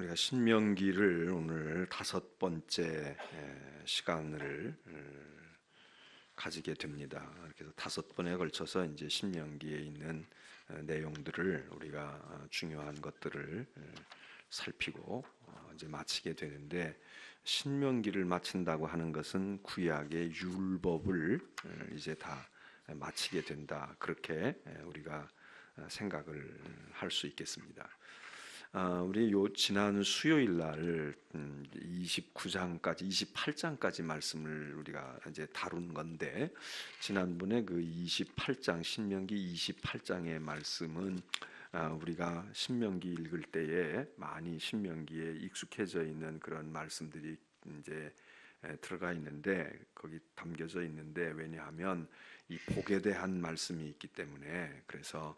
우리가 신명기를 오늘 5번째 시간을 가지게 됩니다. 그래서 5번에 걸쳐서 이제 신명기에 있는 내용들을 우리가 중요한 것들을 살피고 이제 마치게 되는데, 신명기를 마친다고 하는 것은 구약의 율법을 이제 다 마치게 된다, 그렇게 우리가 생각을 할 수 있겠습니다. 우리 지난 수요일 날 29장까지 28장까지 말씀을 우리가 이제 다룬 건데, 지난번에 그 28장 신명기 28장의 말씀은 우리가 신명기 읽을 때에 많이 신명기에 익숙해져 있는 그런 말씀들이 이제 들어가 있는데, 거기 담겨져 있는데, 왜냐하면 이 복에 대한 말씀이 있기 때문에. 그래서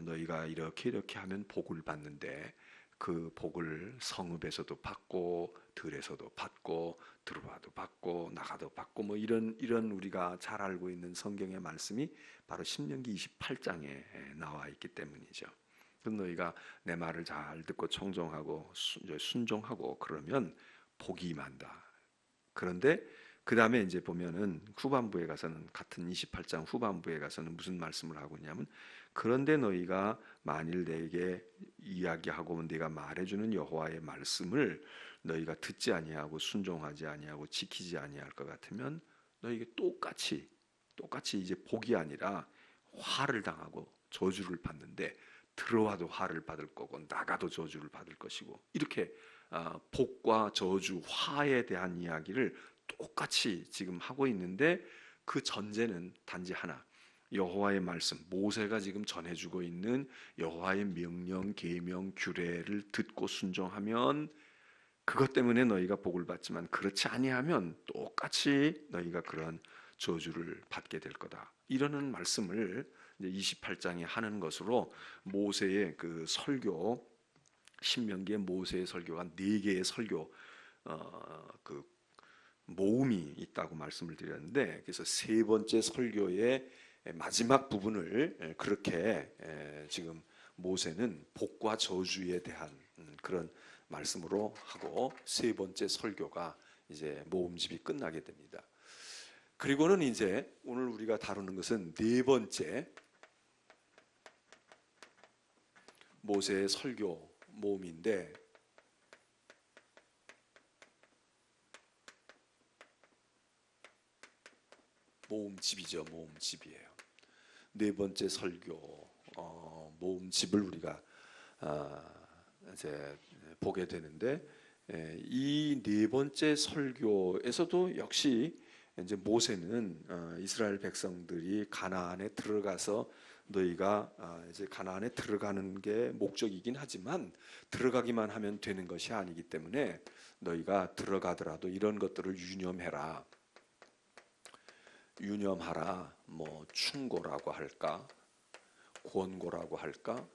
너희가 이렇게 하면 복을 받는데, 그 복을 성읍에서도 받고 들에서도 받고 들어와도 받고 나가도 받고, 뭐 이런 우리가 잘 알고 있는 성경의 말씀이 바로 신명기 28장에 나와 있기 때문이죠. 너희가 내 말을 잘 듣고 청종하고 순종하고 그러면 복이 임한다. 그런데 그 다음에 이제 보면은 후반부에 가서는, 같은 28장 후반부에 가서는 무슨 말씀을 하고 있냐면, 그런데 너희가 만일 내게 이야기하고 내가 말해주는 여호와의 말씀을 너희가 듣지 아니하고 순종하지 아니하고 지키지 아니할 것 같으면 너희에게 똑같이 이제 복이 아니라 화를 당하고 저주를 받는데, 들어와도 화를 받을 거고 나가도 저주를 받을 것이고, 이렇게 복과 저주, 화에 대한 이야기를 똑같이 지금 하고 있는데, 그 전제는 단지 하나, 여호와의 말씀, 모세가 지금 전해주고 있는 여호와의 명령, 계명, 규례를 듣고 순종하면 그것 때문에 너희가 복을 받지만, 그렇지 아니하면 똑같이 너희가 그런 저주를 받게 될 거다, 이러는 말씀을 이제 28장에 하는 것으로, 모세의 그 설교, 신명기의 모세의 설교가 4개의 설교 그 모음이 있다고 말씀을 드렸는데, 그래서 3번째 설교의 마지막 부분을 그렇게 지금 모세는 복과 저주에 대한 그런 말씀으로 하고, 3번째 설교가 이제 모음집이 끝나게 됩니다. 그리고는 이제 오늘 우리가 다루는 것은 4번째 모세의 설교 모음인데, 모음집이죠. 모음집이에요. 4번째 설교 모음집을 우리가 이제 보게 되는데, 이 4번째 설교에서도 역시 이제 모세는 이스라엘 백성들이 가나안에 들어가서, 너희가 이제 가나안에 들어가는 게 목적이긴 하지만 들어가기만 하면 되는 것이 아니기 때문에 너희가 들어가더라도 이런 것들을 유념하라. 뭐 충고라고 할까, 권고라고 할까,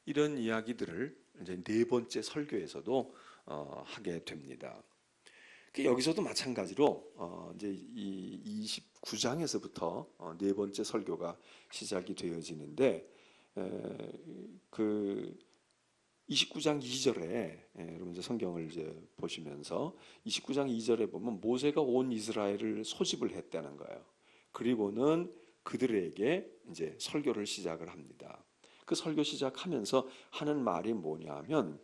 이런 이야기들을 이제 4번째 설교에서도 하게 됩니다. 여기서도 마찬가지로 이제 이 29장에서부터 4번째 설교가 시작이 되어지는데, 그 29장 2절에, 여러분 이제 성경을 이제 보시면서 29장 2절에 보면 모세가 온 이스라엘을 소집을 했다는 거예요. 그리고는 그들에게 이제 설교를 시작을 합니다. 그 설교 시작하면서 하는 말이 뭐냐면,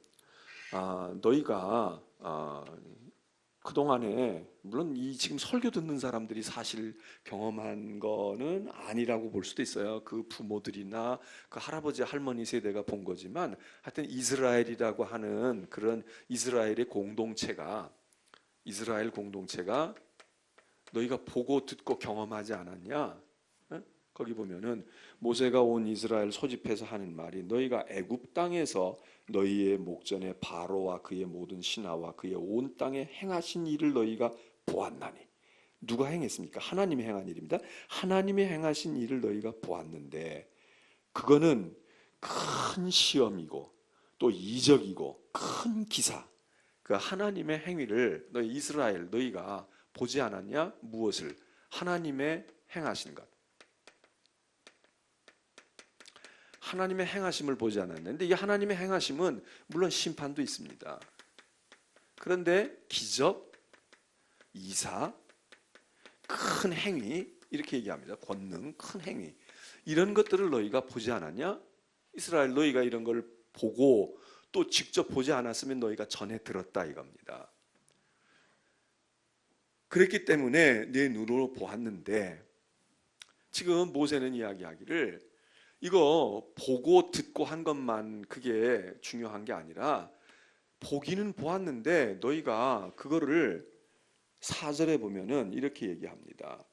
너희가 그동안에, 물론 이 지금 설교 듣는 사람들이 사실 경험한 거는 아니라고 볼 수도 있어요. 그 부모들이나 그 할아버지 할머니 세대가 본 거지만, 하여튼 이스라엘이라고 하는 그런 이스라엘 공동체가 너희가 보고 듣고 경험하지 않았냐? 거기 보면은 모세가 온 이스라엘 소집해서 하는 말이, 너희가 애굽 땅에서 너희의 목전에 바로와 그의 모든 신하와 그의 온 땅에 행하신 일을 너희가 보았나니. 누가 행했습니까? 하나님이 행한 일입니다. 하나님이 행하신 일을 너희가 보았는데, 그거는 큰 시험이고 또 이적이고 큰 기사, 그 하나님의 행위를 너희 이스라엘 너희가 보지 않았냐? 무엇을? 하나님의 행하신 것. 하나님의 행하심을 보지 않았는데, 이 하나님의 행하심은 물론 심판도 있습니다. 그런데 기적, 이사, 큰 행위, 이렇게 얘기합니다. 권능, 큰 행위, 이런 것들을 너희가 보지 않았냐? 이스라엘, 너희가 이런 걸 보고 또 직접 보지 않았으면 너희가 전에 들었다 이겁니다. 그랬기 때문에 내 눈으로 보았는데, 지금 모세는 이야기하기를 이거 보고 듣고 한 것만 그게 중요한 게 아니라, 보기는 보았는데 너희가 그거를 4절에 보면은 이렇게 얘기합니다.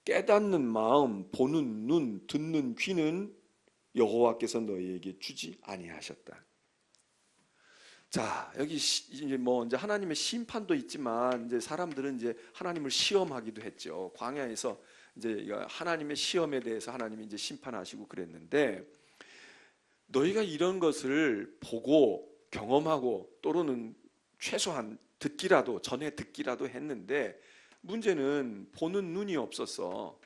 깨닫는 마음, 보는 눈, 듣는 귀는 여호와께서 너희에게 주지 아니하셨다. 자, 여기 이제 이제 하나님의 심판도 있지만, 이제 사람들은 이제 하나님을 시험하기도 했죠. 광야에서 이제 하나님의 시험에 대해서 하나님이 이제 심판하시고 그랬는데, 너희가 이런 것을 보고 경험하고 또는 최소한 듣기라도, 전에 듣기라도 했는데, 문제는 보는 눈이 없었어.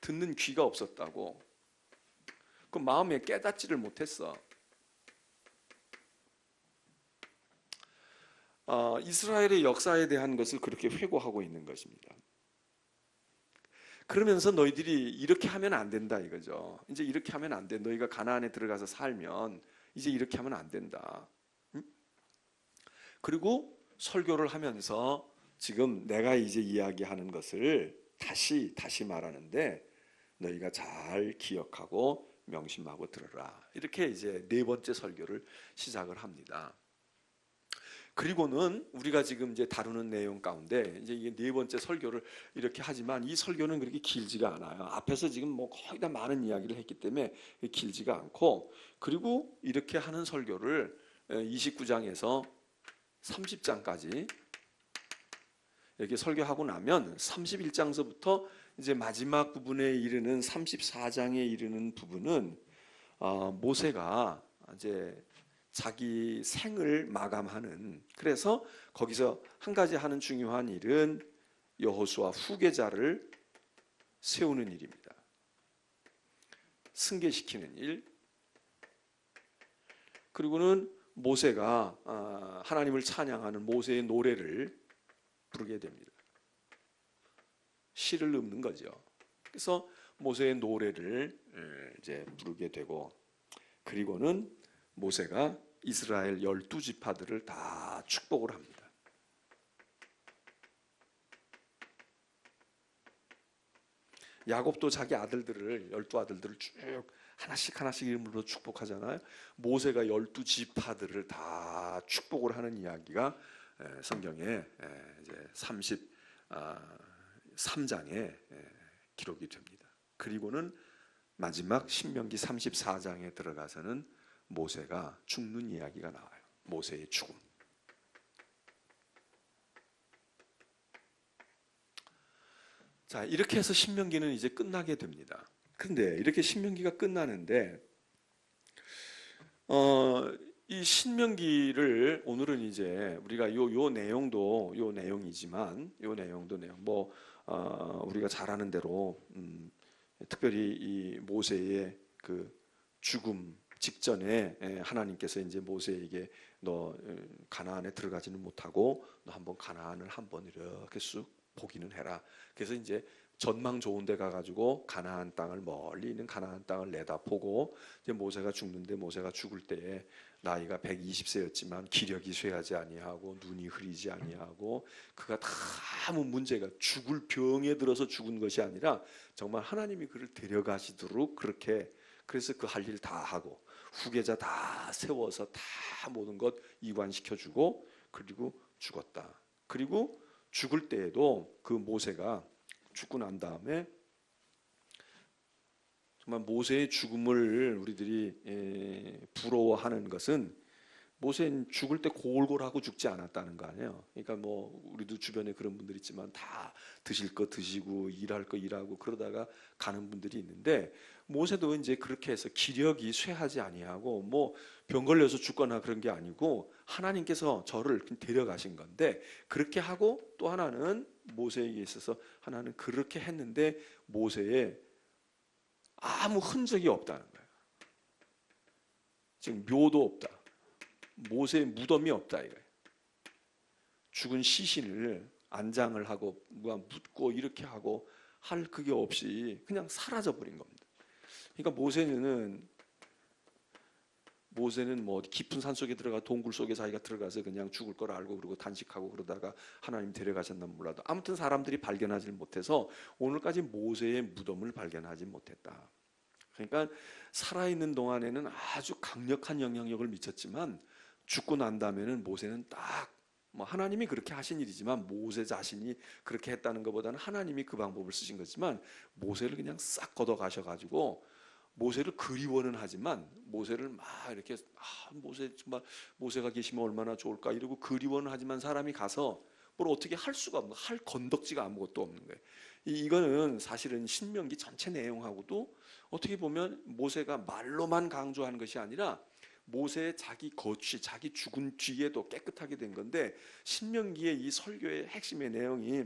듣는 귀가 없었다고. 그 마음에 깨닫지를 못했어. 이스라엘의 역사에 대한 것을 그렇게 회고하고 있는 것입니다. 그러면서 너희들이 이렇게 하면 안 된다 이거죠. 이제 이렇게 하면 안 돼. 너희가 가나안에 들어가서 살면 이제 이렇게 하면 안 된다. 응? 그리고 설교를 하면서 지금 내가 이제 이야기하는 것을 다시 말하는데, 너희가 잘 기억하고 명심하고 들어라. 이렇게 이제 네 번째 설교를 시작을 합니다. 그리고는 우리가 지금 이제 다루는 내용 가운데 이제 이게 네 번째 설교를 이렇게 하지만, 이 설교는 그렇게 길지가 않아요. 앞에서 지금 뭐 거의 다 많은 이야기를 했기 때문에 길지가 않고, 그리고 이렇게 하는 설교를 29장에서 30장까지 이렇게 설교하고 나면 31장서부터 이제 마지막 부분에 이르는 34장에 이르는 부분은 모세가 이제 자기 생을 마감하는, 그래서 거기서 한 가지 하는 중요한 일은 여호수아 후계자를 세우는 일입니다. 승계시키는 일. 그리고는 모세가 하나님을 찬양하는 모세의 노래를 부르게 됩니다. 시를 읊는 거죠. 그래서 모세의 노래를 이제 부르게 되고, 그리고는 모세가 이스라엘 12지파들을 다 축복을 합니다. 야곱도 자기 아들들을, 12아들들을 쭉 하나씩 이름으로 축복하잖아요. 모세가 12지파들을 다 축복을 하는 이야기가 성경에 이제 33장에 기록이 됩니다. 그리고는 마지막 신명기 34장에 들어가서는 모세가 죽는 이야기가 나와요. 모세의 죽음. 자, 이렇게 해서 신명기는 이제 끝나게 됩니다. 근데 이렇게 신명기가 끝나는데, 이 신명기를 오늘은 이제 우리가 요 내용도 요 내용이지만, 요 내용도 뭐 우리가 잘 아는 대로 특별히 이 모세의 그 죽음 직전에 하나님께서 이제 모세에게 너 가나안에 들어가지는 못하고 너 한번 가나안을 한번 이렇게 쑥 보기는 해라. 그래서 이제 전망 좋은 데 가가지고 가나안 땅을, 멀리 있는 가나안 땅을 내다보고, 이제 모세가 죽는데, 모세가 죽을 때에 나이가 120세였지만 기력이 쇠하지 아니하고 눈이 흐리지 아니하고, 그가 다 아무 문제가, 죽을 병에 들어서 죽은 것이 아니라 정말 하나님이 그를 데려가시도록 그렇게, 그래서 그 할 일 다 하고 후계자 다 세워서 다 모든 것 이관시켜주고, 그리고 죽었다. 그리고 죽을 때에도 그 모세가 죽고 난 다음에 정말 모세의 죽음을 우리들이 부러워하는 것은, 모세는 죽을 때 골골하고 죽지 않았다는 거 아니에요. 그러니까 뭐 우리도 주변에 그런 분들 있지만 다 드실 거 드시고 일할 거 일하고 그러다가 가는 분들이 있는데, 모세도 이제 그렇게 해서 기력이 쇠하지 아니하고 뭐 병 걸려서 죽거나 그런 게 아니고 하나님께서 저를 데려가신 건데, 그렇게 하고 또 하나는 모세에게 있어서 하나는 그렇게 했는데 모세의 아무 흔적이 없다는 거예요. 지금 묘도 없다. 모세의 무덤이 없다 이거예요. 죽은 시신을 안장을 하고 묻고 이렇게 하고 할 그게 없이 그냥 사라져 버린 겁니다. 그러니까 모세는 뭐 깊은 산 속에 들어가 동굴 속에 자기가 들어가서 그냥 죽을 걸 알고 그러고 단식하고 그러다가 하나님 데려가셨나 몰라도 아무튼 사람들이 발견하지 못해서 오늘까지 모세의 무덤을 발견하지 못했다. 그러니까 살아있는 동안에는 아주 강력한 영향력을 미쳤지만 죽고 난 다음에는 모세는 딱 뭐 하나님이 그렇게 하신 일이지만 모세 자신이 그렇게 했다는 것보다는 하나님이 그 방법을 쓰신 거지만 모세를 그냥 싹 걷어 가셔가지고 모세를 그리워는 하지만 모세를 막 이렇게 모세 정말 모세가 계시면 얼마나 좋을까 이러고 그리워는 하지만 사람이 가서 뭘 어떻게 할 수가 없는 할 건덕지가 아무것도 없는 거예요. 이거는 사실은 신명기 전체 내용하고도 어떻게 보면 모세가 말로만 강조하는 것이 아니라 모세의 자기 거취, 자기 죽은 뒤에도 깨끗하게 된 건데 신명기의 이 설교의 핵심의 내용이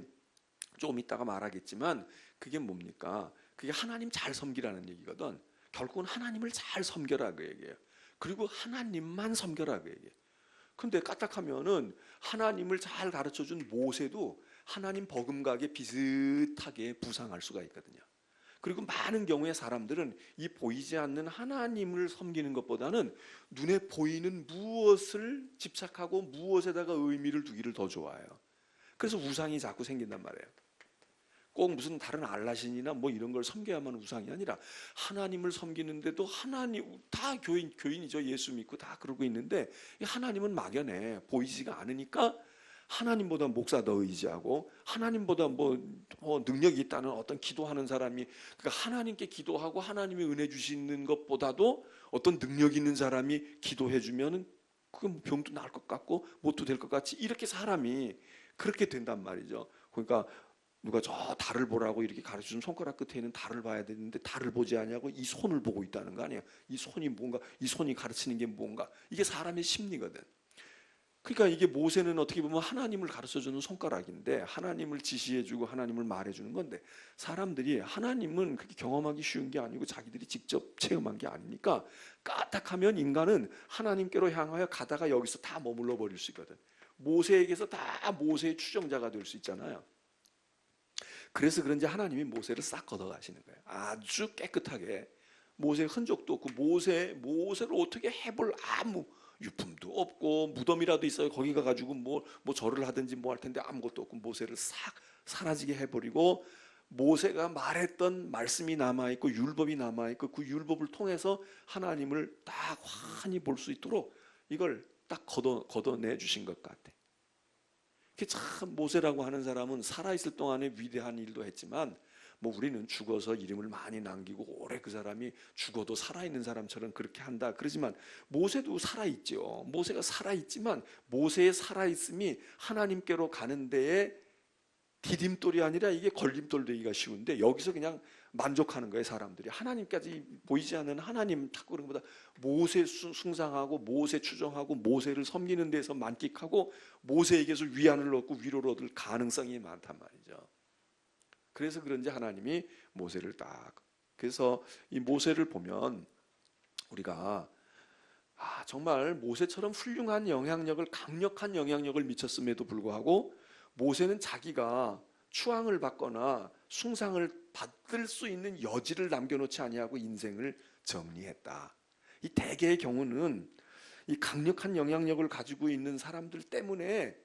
조금 이따가 말하겠지만 그게 뭡니까? 그게 하나님 잘 섬기라는 얘기거든. 결국은 하나님을 잘 섬겨라 그 얘기예요. 그리고 하나님만 섬겨라 그 얘기예요. 근데 까딱하면은 하나님을 잘 가르쳐준 모세도 하나님 버금가게 비슷하게 부상할 수가 있거든요. 그리고 많은 경우에 사람들은 이 보이지 않는 하나님을 섬기는 것보다는 눈에 보이는 무엇을 집착하고 무엇에다가 의미를 두기를 더 좋아해요. 그래서 우상이 자꾸 생긴단 말이에요. 꼭 무슨 다른 알라신이나 뭐 이런 걸 섬겨야만 우상이 아니라 하나님을 섬기는데도 하나님 다 교인이죠. 예수 믿고 다 그러고 있는데 하나님은 막연해 보이지가 않으니까 하나님보다 목사 더 의지하고 하나님보다 뭐 능력이 있다는 어떤 기도하는 사람이 그러니까 하나님께 기도하고 하나님이 은혜 주시는 것보다도 어떤 능력 있는 사람이 기도해 주면은 그 병도 나을 것 같고 뭣도 될 것 같이 이렇게 사람이 그렇게 된단 말이죠. 그러니까 누가 저 달을 보라고 이렇게 가르쳐준 손가락 끝에 있는 달을 봐야 되는데 달을 보지 않냐고 이 손을 보고 있다는 거 아니에요. 이 손이 뭔가 이 손이 가르치는 게 뭔가 이게 사람의 심리거든. 그러니까 이게 모세는 어떻게 보면 하나님을 가르쳐주는 손가락인데 하나님을 지시해주고 하나님을 말해주는 건데 사람들이 하나님은 그렇게 경험하기 쉬운 게 아니고 자기들이 직접 체험한 게 아니니까 까딱하면 인간은 하나님께로 향하여 가다가 여기서 다 머물러 버릴 수 있거든. 모세에게서 다 모세의 추종자가 될 수 있잖아요. 그래서 그런지 하나님이 모세를 싹 걷어가시는 거예요. 아주 깨끗하게 모세의 흔적도 없고 모세를 어떻게 해볼 아무 유품도 없고 무덤이라도 있어요. 거기 가가지고 뭐 절을 하든지 뭐 할 텐데 아무것도 없고 모세를 싹 사라지게 해버리고 모세가 말했던 말씀이 남아있고 율법이 남아있고 그 율법을 통해서 하나님을 딱 환히 볼 수 있도록 이걸 딱 걷어내 주신 것 같아. 참 모세라고 하는 사람은 살아있을 동안에 위대한 일도 했지만 뭐 우리는 죽어서 이름을 많이 남기고 오래 그 사람이 죽어도 살아있는 사람처럼 그렇게 한다 그러지만 모세도 살아있죠. 모세가 살아있지만 모세의 살아있음이 하나님께로 가는 데에 디딤돌이 아니라 이게 걸림돌 되기가 쉬운데 여기서 그냥 만족하는 거예요. 사람들이 하나님까지 보이지 않는 하나님 찾고 그런 것보다 모세 숭상하고 모세 추종하고 모세를 섬기는 데서 만끽하고 모세에게서 위안을 얻고 위로를 얻을 가능성이 많단 말이죠. 그래서 그런지 하나님이 모세를 딱 그래서 이 모세를 보면 우리가 정말 모세처럼 훌륭한 영향력을 강력한 영향력을 미쳤음에도 불구하고 모세는 자기가 추앙을 받거나 숭상을 받을 수 있는 여지를 남겨놓지 아니하고 인생을 정리했다. 이 대개의 경우는 이 강력한 영향력을 가지고 있는 사람들 때문에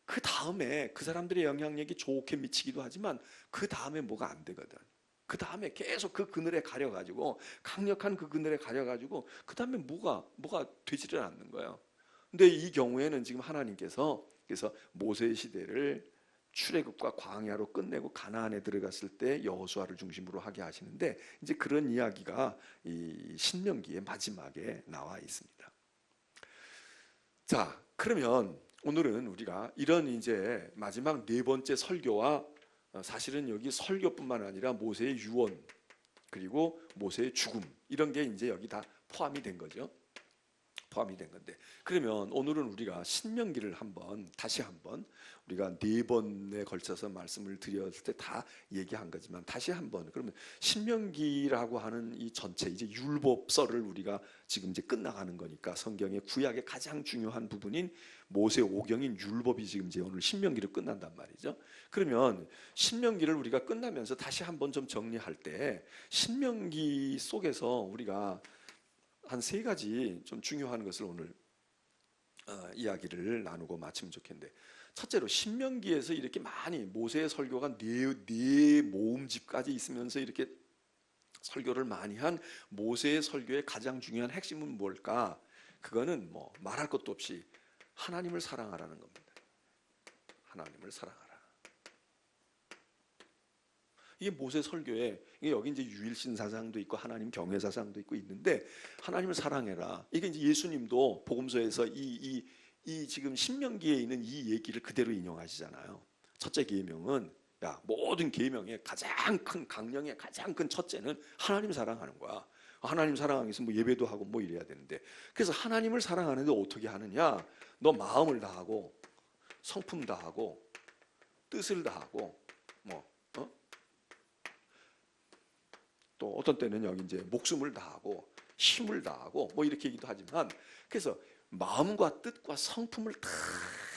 그 다음에 그 사람들의 영향력이 좋게 미치기도 하지만 그 다음에 뭐가 안 되거든. 그 다음에 계속 그 그늘에 가려가지고 강력한 그 그늘에 가려가지고 그 다음에 뭐가 되지를 않는 거예요. 근데 이 경우에는 지금 하나님께서 그래서 모세의 시대를 출애굽과 광야로 끝내고 가나안에 들어갔을 때 여호수아를 중심으로 하게 하시는데 이제 그런 이야기가 이 신명기의 마지막에 나와 있습니다. 자, 그러면 오늘은 우리가 이런 이제 마지막 네 번째 설교와 사실은 여기 설교뿐만 아니라 모세의 유언 그리고 모세의 죽음 이런 게 이제 여기 다 포함이 된 거죠. 포함이 된 건데, 그러면 오늘은 우리가 신명기를 다시 한번 우리가 4번에 걸쳐서 말씀을 드렸을 때 다 얘기한 거지만 다시 한번, 그러면 신명기라고 하는 이 전체 이제 율법서를 우리가 지금 이제 끝나가는 거니까 성경의 구약의 가장 중요한 부분인 모세 오경인 율법이 지금 이제 오늘 신명기를 끝난단 말이죠. 그러면 신명기를 우리가 끝나면서 다시 한번 좀 정리할 때 신명기 속에서 우리가 한 3가지 좀 중요한 것을 오늘 이야기를 나누고 마치면 좋겠는데, 첫째로 신명기에서 이렇게 많이 모세의 설교가 네 모음집까지 있으면서 이렇게 설교를 많이 한 모세의 설교의 가장 중요한 핵심은 뭘까? 그거는 뭐 말할 것도 없이 하나님을 사랑하라는 겁니다. 하나님을 사랑하라. 이게 모세 설교에, 이게 여기 이제 유일신 사상도 있고 하나님 경외 사상도 있고 있는데, 하나님을 사랑해라. 이게 이제 예수님도 복음서에서 이 지금 신명기에 있는 이 얘기를 그대로 인용하시잖아요. 첫째 계명은, 야, 모든 계명의 가장 큰 강령의 가장 큰 첫째는 하나님 사랑하는 거야. 하나님 사랑하기 위해서 뭐 예배도 하고 뭐 이래야 되는데, 그래서 하나님을 사랑하는데 어떻게 하느냐? 너 마음을 다하고 성품 다하고 뜻을 다하고 또 어떤 때는 여기 이제 목숨을 다하고 힘을 다하고 뭐 이렇게 얘기도 하지만, 그래서 마음과 뜻과 성품을 다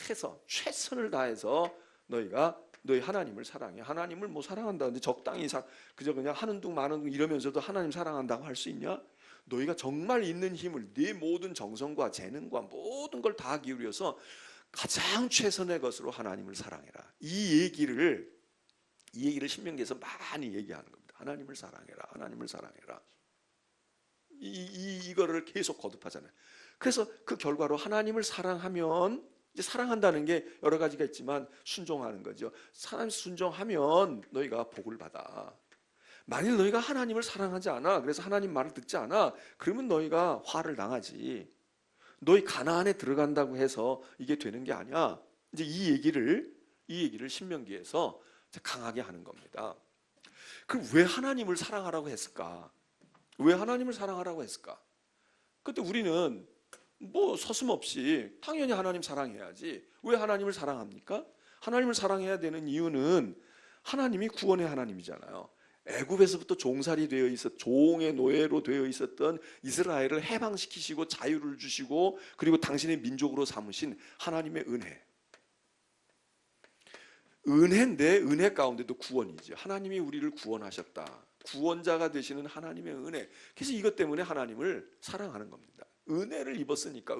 해서 최선을 다해서 너희 하나님을 사랑해. 하나님을 뭐 사랑한다는데 적당히 그저 그냥 하는 둥 마는 둥 이러면서도 하나님 사랑한다고 할 수 있냐? 너희가 정말 있는 힘을, 네 모든 정성과 재능과 모든 걸 다 기울여서 가장 최선의 것으로 하나님을 사랑해라. 이 얘기를 신명기에서 많이 얘기하는 겁니다. 하나님을 사랑해라. 하나님을 사랑해라. 이거를 계속 거듭하잖아요. 그래서 그 결과로 하나님을 사랑하면, 이제 사랑한다는 게 여러 가지가 있지만 순종하는 거죠. 하나님 순종하면 너희가 복을 받아. 만일 너희가 하나님을 사랑하지 않아, 그래서 하나님 말을 듣지 않아, 그러면 너희가 화를 당하지. 너희 가나안에 들어간다고 해서 이게 되는 게 아니야. 이제 이 얘기를 신명기에서 강하게 하는 겁니다. 그럼 왜 하나님을 사랑하라고 했을까? 왜 하나님을 사랑하라고 했을까? 그때 우리는 뭐 서슴없이 당연히 하나님 사랑해야지. 왜 하나님을 사랑합니까? 하나님을 사랑해야 되는 이유는 하나님이 구원의 하나님이잖아요. 애굽에서부터 종살이 되어 종의 노예로 되어 있었던 이스라엘을 해방시키시고 자유를 주시고, 그리고 당신의 민족으로 삼으신 하나님의 은혜인데, 은혜 가운데도 구원이죠. 하나님이 우리를 구원하셨다. 구원자가 되시는 하나님의 은혜. 그래서 이것 때문에 하나님을 사랑하는 겁니다. 은혜를 입었으니까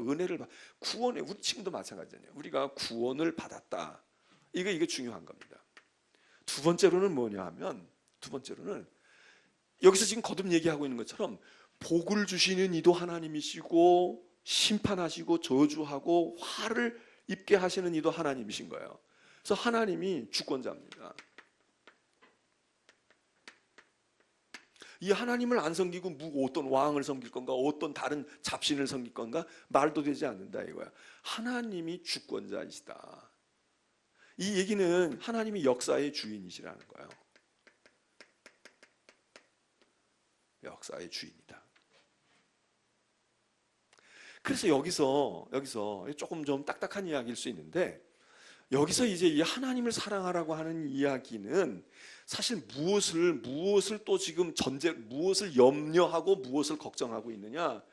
구원에, 우리 지금도 마찬가지잖아요. 우리가 구원을 받았다. 이게 중요한 겁니다. 두 번째로는 뭐냐 하면, 여기서 지금 거듭 얘기하고 있는 것처럼 복을 주시는 이도 하나님이시고 심판하시고 저주하고 화를 입게 하시는 이도 하나님이신 거예요. 그래서 하나님이 주권자입니다. 이 하나님을 안 섬기고 어떤 왕을 섬길 건가, 어떤 다른 잡신을 섬길 건가, 말도 되지 않는다 이거야. 하나님이 주권자이시다. 이 얘기는 하나님이 역사의 주인이시라는 거예요. 역사의 주인이다. 그래서 여기서 조금 좀 딱딱한 이야기일 수 있는데, 여기서 이제 이 하나님을 사랑하라고 하는 이야기는 사실 무엇을 또 지금 무엇을 염려하고 무엇을 걱정하고 있느냐?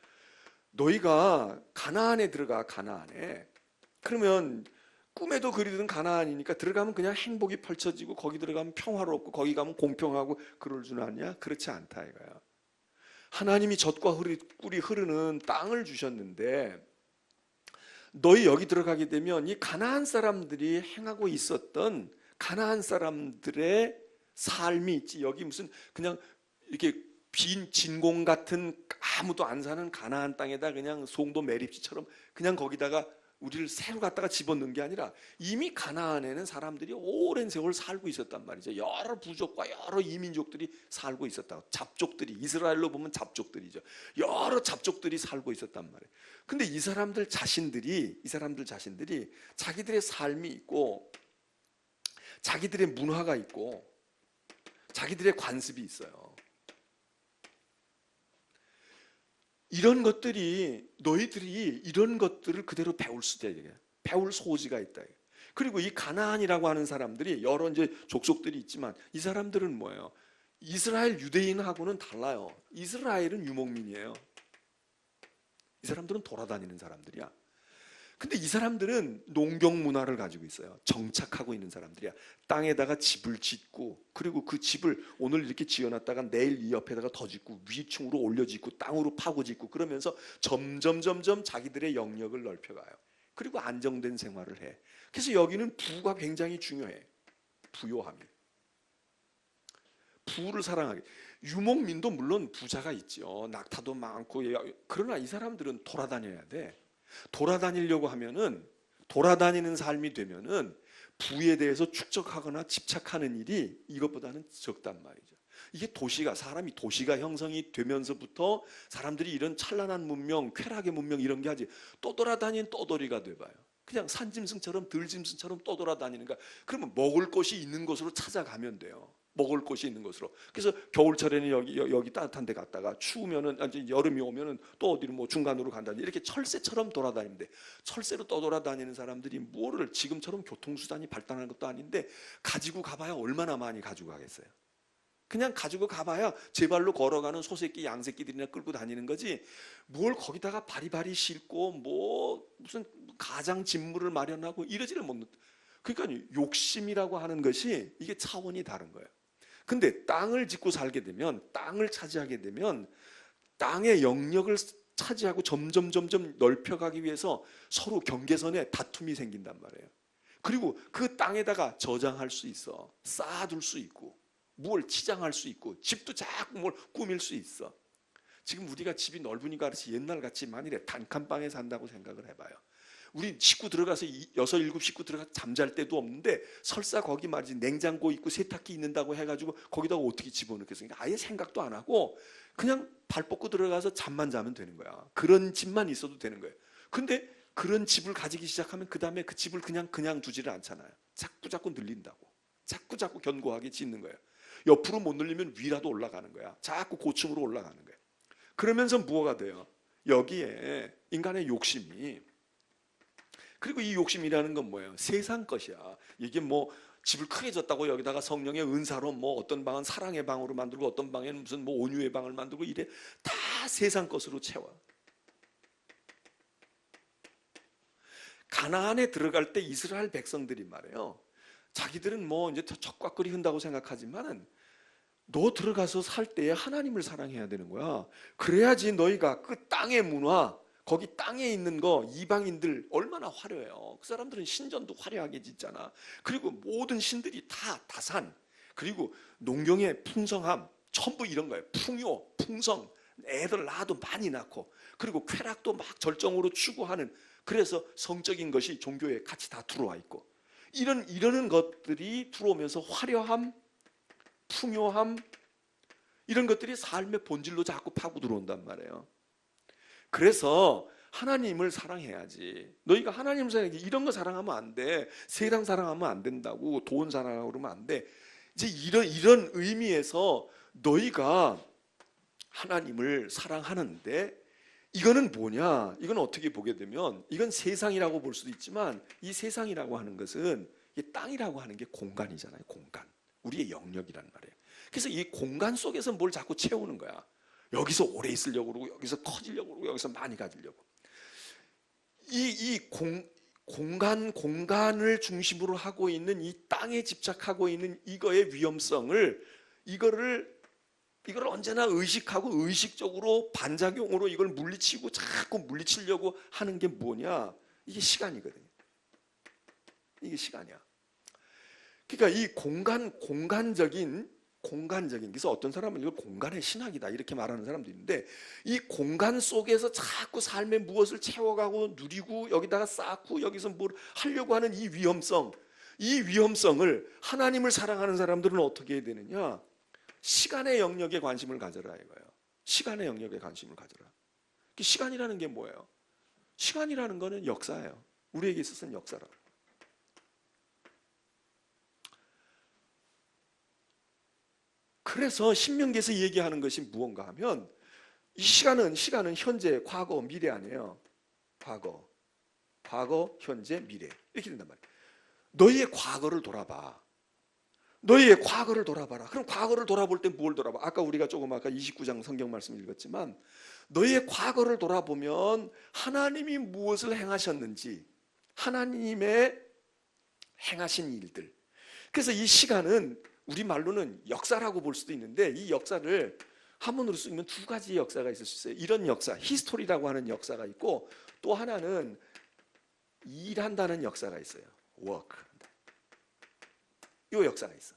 너희가 가나안에 들어가. 가나안에 그러면 꿈에도 그리던 가나안이니까 들어가면 그냥 행복이 펼쳐지고, 거기 들어가면 평화롭고, 거기 가면 공평하고 그럴 줄 아냐? 그렇지 않다 이거야. 하나님이 젖과 꿀이 흐르는 땅을 주셨는데, 너희 여기 들어가게 되면 이 가나안 사람들이 행하고 있었던 가나안 사람들의 삶이 있지. 여기 무슨 그냥 이렇게 빈 진공 같은 아무도 안 사는 가나안 땅에다 그냥 송도 매립지처럼 그냥 거기다가 우리를 새로 갖다가 집어넣은 게 아니라, 이미 가나안에는 사람들이 오랜 세월 살고 있었단 말이죠. 여러 부족과 여러 이민족들이 살고 있었다. 잡족들이, 이스라엘로 보면 잡족들이죠. 여러 잡족들이 살고 있었단 말이에요. 근데 이 사람들 자신들이 자기들의 삶이 있고, 자기들의 문화가 있고, 자기들의 관습이 있어요. 이런 것들이 너희들이 이런 것들을 그대로 배울 수도 있게 배울 소지가 있다. 그리고 이 가나안이라고 하는 사람들이 여러 이제 족속들이 있지만 이 사람들은 뭐예요? 이스라엘 유대인하고는 달라요. 이스라엘은 유목민이에요. 이 사람들은 돌아다니는 사람들이야. 근데 이 사람들은 농경 문화를 가지고 있어요. 정착하고 있는 사람들이야. 땅에다가 집을 짓고, 그리고 그 집을 오늘 이렇게 지어놨다가 내일 이 옆에다가 더 짓고, 위층으로 올려 짓고, 땅으로 파고 짓고, 그러면서 점점 자기들의 영역을 넓혀가요. 그리고 안정된 생활을 해. 그래서 여기는 부가 굉장히 중요해. 부요함이. 부를 사랑하게. 유목민도 물론 부자가 있죠. 낙타도 많고. 그러나 이 사람들은 돌아다녀야 돼. 돌아다니려고 하면은, 돌아다니는 삶이 되면은 부에 대해서 축적하거나 집착하는 일이 이것보다는 적단 말이죠. 이게 사람이 도시가 형성이 되면서부터 사람들이 이런 찬란한 문명, 쾌락의 문명 이런 게 하지, 떠돌아다니는 떠돌이가 돼봐요. 그냥 산짐승처럼 들짐승처럼 떠돌아다니는 거야. 그러면 먹을 것이 있는 곳으로 찾아가면 돼요. 먹을 곳이 있는 곳으로. 그래서 겨울철에는 여기 따뜻한 데 갔다가 추우면은 이제 여름이 오면은 또 어디로 뭐 중간으로 간다든지 이렇게 철새처럼 돌아다니는데, 철새로 떠돌아다니는 사람들이 뭐를 지금처럼 교통수단이 발달한 것도 아닌데 가지고 가봐야 얼마나 많이 가지고 가겠어요. 그냥 가지고 가봐야 제 발로 걸어가는 소새끼 양새끼들이나 끌고 다니는 거지, 뭘 거기다가 바리바리 싣고 뭐 무슨 가장 진물을 마련하고 이러지를 못는. 그러니까 욕심이라고 하는 것이 이게 차원이 다른 거예요. 근데 땅을 짓고 살게 되면, 땅을 차지하게 되면 땅의 영역을 차지하고 점점 넓혀가기 위해서 서로 경계선에 다툼이 생긴단 말이에요. 그리고 그 땅에다가 저장할 수 있어. 쌓아둘 수 있고 뭘 치장할 수 있고 집도 자꾸 뭘 꾸밀 수 있어. 지금 우리가 집이 넓으니까 그렇지, 옛날같이 만일에 단칸방에 산다고 생각을 해봐요. 우리 식구 들어가서 6, 7 식구 들어가서 잠잘 데도 없는데 설사 거기 말이지 냉장고 있고 세탁기 있는다고 해가지고 거기다가 어떻게 집어넣겠습니까? 아예 생각도 안 하고 그냥 발 뻗고 들어가서 잠만 자면 되는 거야. 그런 집만 있어도 되는 거예요. 근데 그런 집을 가지기 시작하면 그 다음에 그 집을 그냥 두지를 않잖아요. 자꾸 늘린다고. 자꾸 견고하게 짓는 거예요. 옆으로 못 늘리면 위라도 올라가는 거야. 자꾸 고층으로 올라가는 거예요. 그러면서 뭐가 돼요? 여기에 인간의 욕심이, 그리고 이 욕심이라는 건 뭐예요? 세상 것이야. 이게 뭐 집을 크게 졌다고 여기다가 성령의 은사로 뭐 어떤 방은 사랑의 방으로 만들고 어떤 방에는 무슨 뭐 온유의 방을 만들고 이래, 다 세상 것으로 채워. 가나안에 들어갈 때 이스라엘 백성들이 말이에요. 자기들은 뭐 이제 젓가락거리 흔다고 생각하지만은 너 들어가서 살 때에 하나님을 사랑해야 되는 거야. 그래야지 너희가 그 땅의 문화, 거기 땅에 있는 거 이방인들 얼마나 화려해요. 그 사람들은 신전도 화려하게 짓잖아. 그리고 모든 신들이 다 다산, 그리고 농경의 풍성함, 전부 이런 거예요. 풍요, 풍성, 애들 낳아도 많이 낳고, 그리고 쾌락도 막 절정으로 추구하는, 그래서 성적인 것이 종교에 같이 다 들어와 있고, 이러는 것들이 들어오면서 화려함, 풍요함, 이런 것들이 삶의 본질로 자꾸 파고 들어온단 말이에요. 그래서 하나님을 사랑해야지. 너희가 하나님을 사랑해야지. 이런 거 사랑하면 안 돼. 세상 사랑하면 안 된다고. 돈 사랑하고 그러면 안 돼. 이제 이런 의미에서 너희가 하나님을 사랑하는데, 이거는 뭐냐? 이건 어떻게 보게 되면, 이건 세상이라고 볼 수도 있지만, 이 세상이라고 하는 것은 이 땅이라고 하는 게 공간이잖아요. 공간. 우리의 영역이란 말이에요. 그래서 이 공간 속에서 뭘 자꾸 채우는 거야. 여기서 오래 있으려고 그러고, 여기서 커지려고 그러고, 여기서 많이 가지려고. 공간을 중심으로 하고 있는 이 땅에 집착하고 있는 이거의 위험성을, 이걸 언제나 의식하고 의식적으로 반작용으로 이걸 물리치고 자꾸 물리치려고 하는 게 뭐냐? 이게 시간이거든요. 이게 시간이야. 그러니까 이 공간적인, 그래서 어떤 사람은 이걸 공간의 신학이다 이렇게 말하는 사람도 있는데, 이 공간 속에서 자꾸 삶의 무엇을 채워가고 누리고 여기다가 쌓고 여기서 뭘 하려고 하는 이 위험성을 하나님을 사랑하는 사람들은 어떻게 해야 되느냐? 시간의 영역에 관심을 가져라 이거예요. 시간의 영역에 관심을 가져라. 시간이라는 게 뭐예요? 시간이라는 거는 역사예요. 우리에게 있어서는 역사라고. 그래서 신명기에서 얘기하는 것이 무언가 하면, 이 시간은 현재, 과거, 미래 아니에요. 과거, 현재, 미래 이렇게 된단 말이에요. 너희의 과거를 돌아봐. 너희의 과거를 돌아봐라. 그럼 과거를 돌아볼 때 뭘 돌아봐? 아까 우리가 조금 아까 29장 성경 말씀 읽었지만 너희의 과거를 돌아보면 하나님이 무엇을 행하셨는지, 하나님의 행하신 일들. 그래서 이 시간은 우리 말로는 역사라고 볼 수도 있는데, 이 역사를 한문으로 쓰면 두 가지의 역사가 있을 수 있어요. 이런 역사, 히스토리라고 하는 역사가 있고, 또 하나는 일한다는 역사가 있어요. 워크. 이 역사가 있어.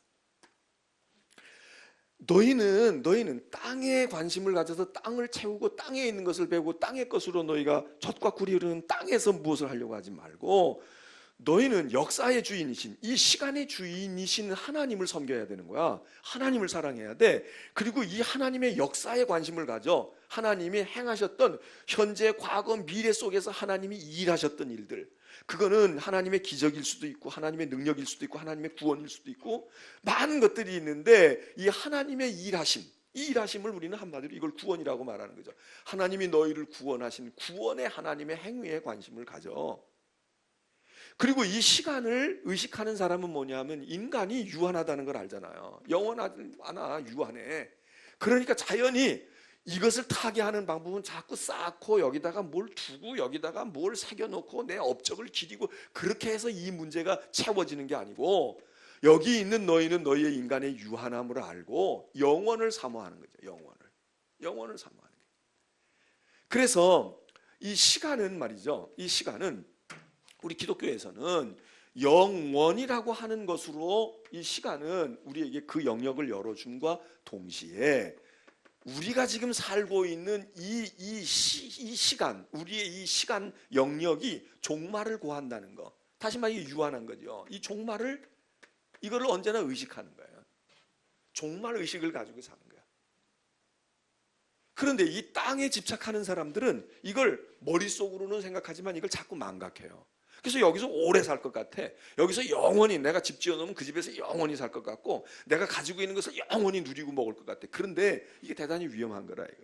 너희는 땅에 관심을 가져서 땅을 채우고 땅에 있는 것을 배우고 땅의 것으로 너희가 젖과 꿀이 흐르는 땅에서 무엇을 하려고 하지 말고, 너희는 역사의 주인이신, 이 시간의 주인이신 하나님을 섬겨야 되는 거야. 하나님을 사랑해야 돼. 그리고 이 하나님의 역사에 관심을 가져. 하나님이 행하셨던 현재, 과거, 미래 속에서 하나님이 일하셨던 일들, 그거는 하나님의 기적일 수도 있고 하나님의 능력일 수도 있고 하나님의 구원일 수도 있고 많은 것들이 있는데, 이 하나님의 일하심, 이 일하심을 우리는 한마디로 이걸 구원이라고 말하는 거죠. 하나님이 너희를 구원하신 구원의 하나님의 행위에 관심을 가져. 그리고 이 시간을 의식하는 사람은 뭐냐면 인간이 유한하다는 걸 알잖아요. 영원하지 않아, 유한해. 그러니까 자연히 이것을 타게 하는 방법은 자꾸 쌓고 여기다가 뭘 두고 여기다가 뭘 새겨놓고 내 업적을 기리고 그렇게 해서 이 문제가 채워지는 게 아니고, 여기 있는 너희는 너희의 인간의 유한함을 알고 영원을 사모하는 거죠. 영원을 사모하는 거예요. 그래서 이 시간은 말이죠, 이 시간은 우리 기독교에서는 영원이라고 하는 것으로 이 시간은 우리에게 그 영역을 열어줌과 동시에 우리가 지금 살고 있는 이 시간, 우리의 이 시간 영역이 종말을 고한다는 거. 다시 말해 유한한 거죠. 이 종말을, 이거를 언제나 의식하는 거예요. 종말 의식을 가지고 사는 거야. 그런데 이 땅에 집착하는 사람들은 이걸 머릿속으로는 생각하지만 이걸 자꾸 망각해요. 그래서 여기서 오래 살 것 같아. 여기서 영원히, 내가 집 지어놓으면 그 집에서 영원히 살 것 같고 내가 가지고 있는 것을 영원히 누리고 먹을 것 같아. 그런데 이게 대단히 위험한 거라 이거.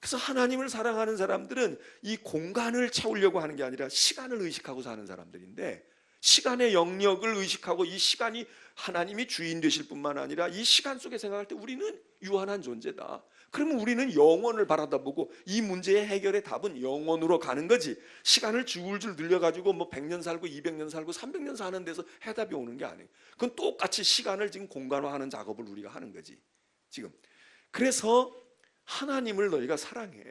그래서 하나님을 사랑하는 사람들은 이 공간을 채우려고 하는 게 아니라 시간을 의식하고 사는 사람들인데, 시간의 영역을 의식하고 이 시간이 하나님이 주인 되실 뿐만 아니라 이 시간 속에 생각할 때 우리는 유한한 존재다. 그러면 우리는 영원을 바라다보고 이 문제의 해결의 답은 영원으로 가는 거지, 시간을 줄줄 늘려가지고 뭐 100년 살고 200년 살고 300년 사는 데서 해답이 오는 게 아니에요. 그건 똑같이 시간을 지금 공간화하는 작업을 우리가 하는 거지 지금. 그래서 하나님을 너희가 사랑해.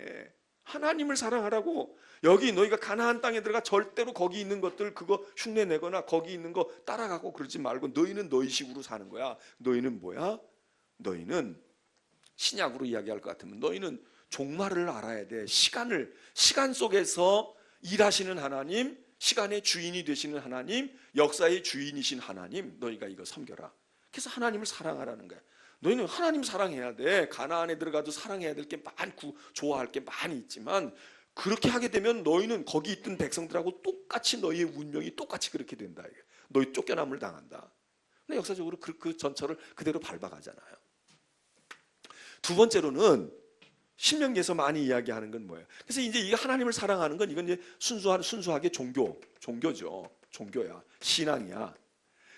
하나님을 사랑하라고. 여기 너희가 가나안 땅에 들어가 절대로 거기 있는 것들 그거 흉내내거나 거기 있는 거 따라가고 그러지 말고 너희는 너희식으로 사는 거야. 너희는 뭐야? 너희는 신약으로 이야기할 것 같으면 너희는 종말을 알아야 돼. 시간 속에서 일하시는 하나님, 시간의 주인이 되시는 하나님, 역사의 주인이신 하나님, 너희가 이거 섬겨라. 그래서 하나님을 사랑하라는 거야. 너희는 하나님 사랑해야 돼. 가나안에 들어가도 사랑해야 될 게 많고 좋아할 게 많이 있지만, 그렇게 하게 되면 너희는 거기 있던 백성들하고 똑같이 너희의 운명이 똑같이 그렇게 된다. 너희 쫓겨남을 당한다. 근데 역사적으로 그 전철을 그대로 밟아가잖아요. 두 번째로는 신명기에서 많이 이야기하는 건 뭐예요? 그래서 이제 이 하나님을 사랑하는 건 이건 이제 순수하게 종교죠. 종교야. 신앙이야.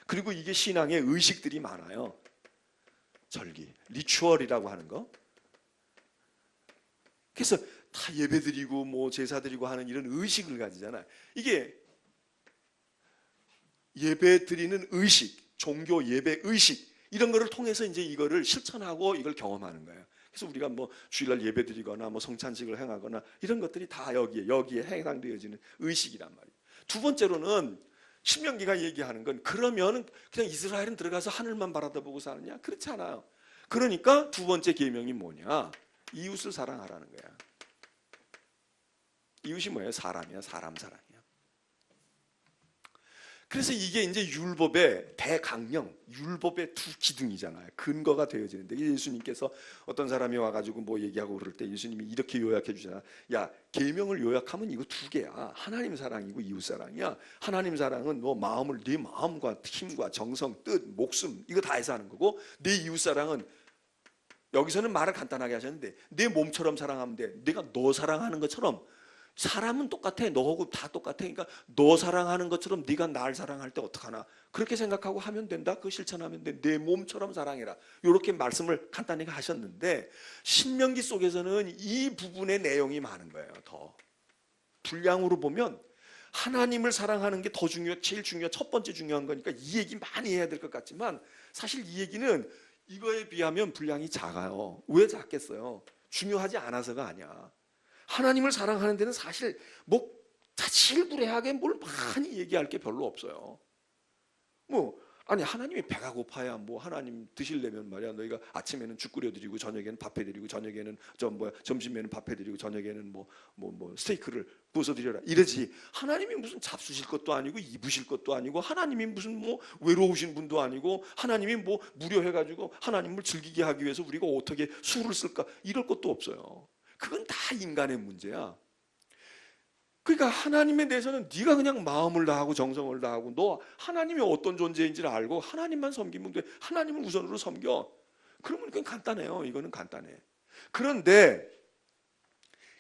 그리고 이게 신앙의 의식들이 많아요. 절기, 리추얼이라고 하는 거. 그래서 다 예배드리고 뭐 제사드리고 하는 이런 의식을 가지잖아요. 이게 예배드리는 의식, 종교 예배 의식, 이런 거를 통해서 이제 이거를 실천하고 이걸 경험하는 거예요. 그래서 우리가 뭐 주일날 예배드리거나 뭐 성찬식을 행하거나 이런 것들이 다 여기에 해당되어지는 의식이란 말이에요. 두 번째로는 신명기가 얘기하는 건, 그러면 그냥 이스라엘은 들어가서 하늘만 바라다보고 사느냐? 그렇지 않아요. 그러니까 두 번째 계명이 뭐냐? 이웃을 사랑하라는 거야. 이웃이 뭐예요? 사람이야. 사람 사랑이야. 그래서 이게 이제 율법의 대강령, 율법의 두 기둥이잖아요. 근거가 되어지는데, 예수님께서 어떤 사람이 와가지고 뭐 얘기하고 그럴 때 예수님이 이렇게 요약해 주잖아. 야, 계명을 요약하면 이거 두 개야. 하나님 사랑이고 이웃 사랑이야. 하나님 사랑은 너 마음을, 네 마음과 힘과 정성, 뜻, 목숨 이거 다 해서 하는 거고, 네 이웃 사랑은 여기서는 말을 간단하게 하셨는데 내 몸처럼 사랑하면 돼. 내가 너 사랑하는 것처럼. 사람은 똑같아. 너하고 다 똑같아. 그러니까 너 사랑하는 것처럼 네가 날 사랑할 때 어떡하나. 그렇게 생각하고 하면 된다. 그거 실천하면 돼. 내 몸처럼 사랑해라. 이렇게 말씀을 간단히 하셨는데 신명기 속에서는 이 부분의 내용이 많은 거예요. 더 분량으로 보면 하나님을 사랑하는 게 더 제일 첫 번째 중요한 거니까 이 얘기 많이 해야 될 것 같지만 사실 이 얘기는 이거에 비하면 분량이 작아요. 왜 작겠어요? 중요하지 않아서가 아니야. 하나님을 사랑하는 데는 사실 뭐 자질구레하게 뭘 많이 얘기할 게 별로 없어요. 뭐 아니 하나님이 배가 고파야 뭐 하나님 드시려면 말이야 너희가 아침에는 죽 끓여드리고 저녁에는 밥 해드리고 저녁에는 점심에는 밥 해드리고 저녁에는 뭐 스테이크를 구워서 드려라 이러지. 하나님이 무슨 잡수실 것도 아니고 입으실 것도 아니고 하나님이 무슨 뭐 외로우신 분도 아니고 하나님이 뭐 무료해가지고 하나님을 즐기게 하기 위해서 우리가 어떻게 술을 쓸까 이럴 것도 없어요. 그건 다 인간의 문제야. 그러니까 하나님에 대해서는 네가 그냥 마음을 다하고 정성을 다하고 너 하나님이 어떤 존재인지를 알고 하나님만 섬기면 돼. 하나님을 우선으로 섬겨. 그러면 그건 간단해요. 이거는 간단해. 그런데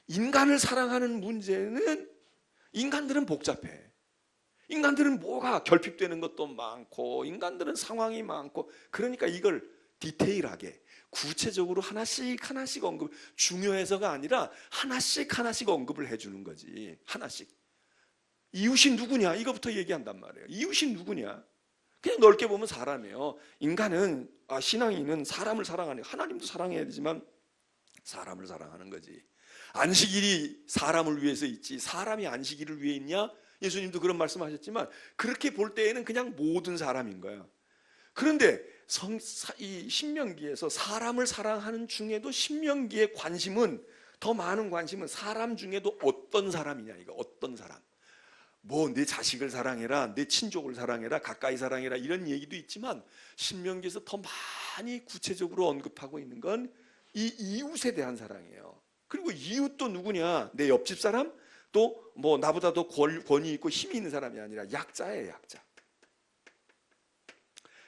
인간을 사랑하는 문제는 인간들은 복잡해. 인간들은 뭐가 결핍되는 것도 많고 인간들은 상황이 많고 그러니까 이걸 디테일하게 구체적으로 하나씩 언급, 중요해서가 아니라 하나씩 언급을 해주는 거지. 하나씩. 이웃이 누구냐 이거부터 얘기한단 말이에요. 이웃이 누구냐. 그냥 넓게 보면 사람이에요. 인간은 신앙인은 사람을 사랑하는, 하나님도 사랑해야 되지만 사람을 사랑하는 거지. 안식일이 사람을 위해서 있지 사람이 안식일을 위해 있냐? 예수님도 그런 말씀하셨지만 그렇게 볼 때에는 그냥 모든 사람인 거야. 그런데 이 신명기에서 사람을 사랑하는 중에도 신명기의 관심은 더 많은 관심은 사람 중에도 어떤 사람이냐 이거 어떤 사람. 뭐 내 자식을 사랑해라, 내 친족을 사랑해라, 가까이 사랑해라 이런 얘기도 있지만 신명기에서 더 많이 구체적으로 언급하고 있는 건 이 이웃에 대한 사랑이에요. 그리고 이웃도 누구냐? 내 옆집 사람? 또 뭐 나보다 더 권위 있고 힘이 있는 사람이 아니라 약자예요, 약자.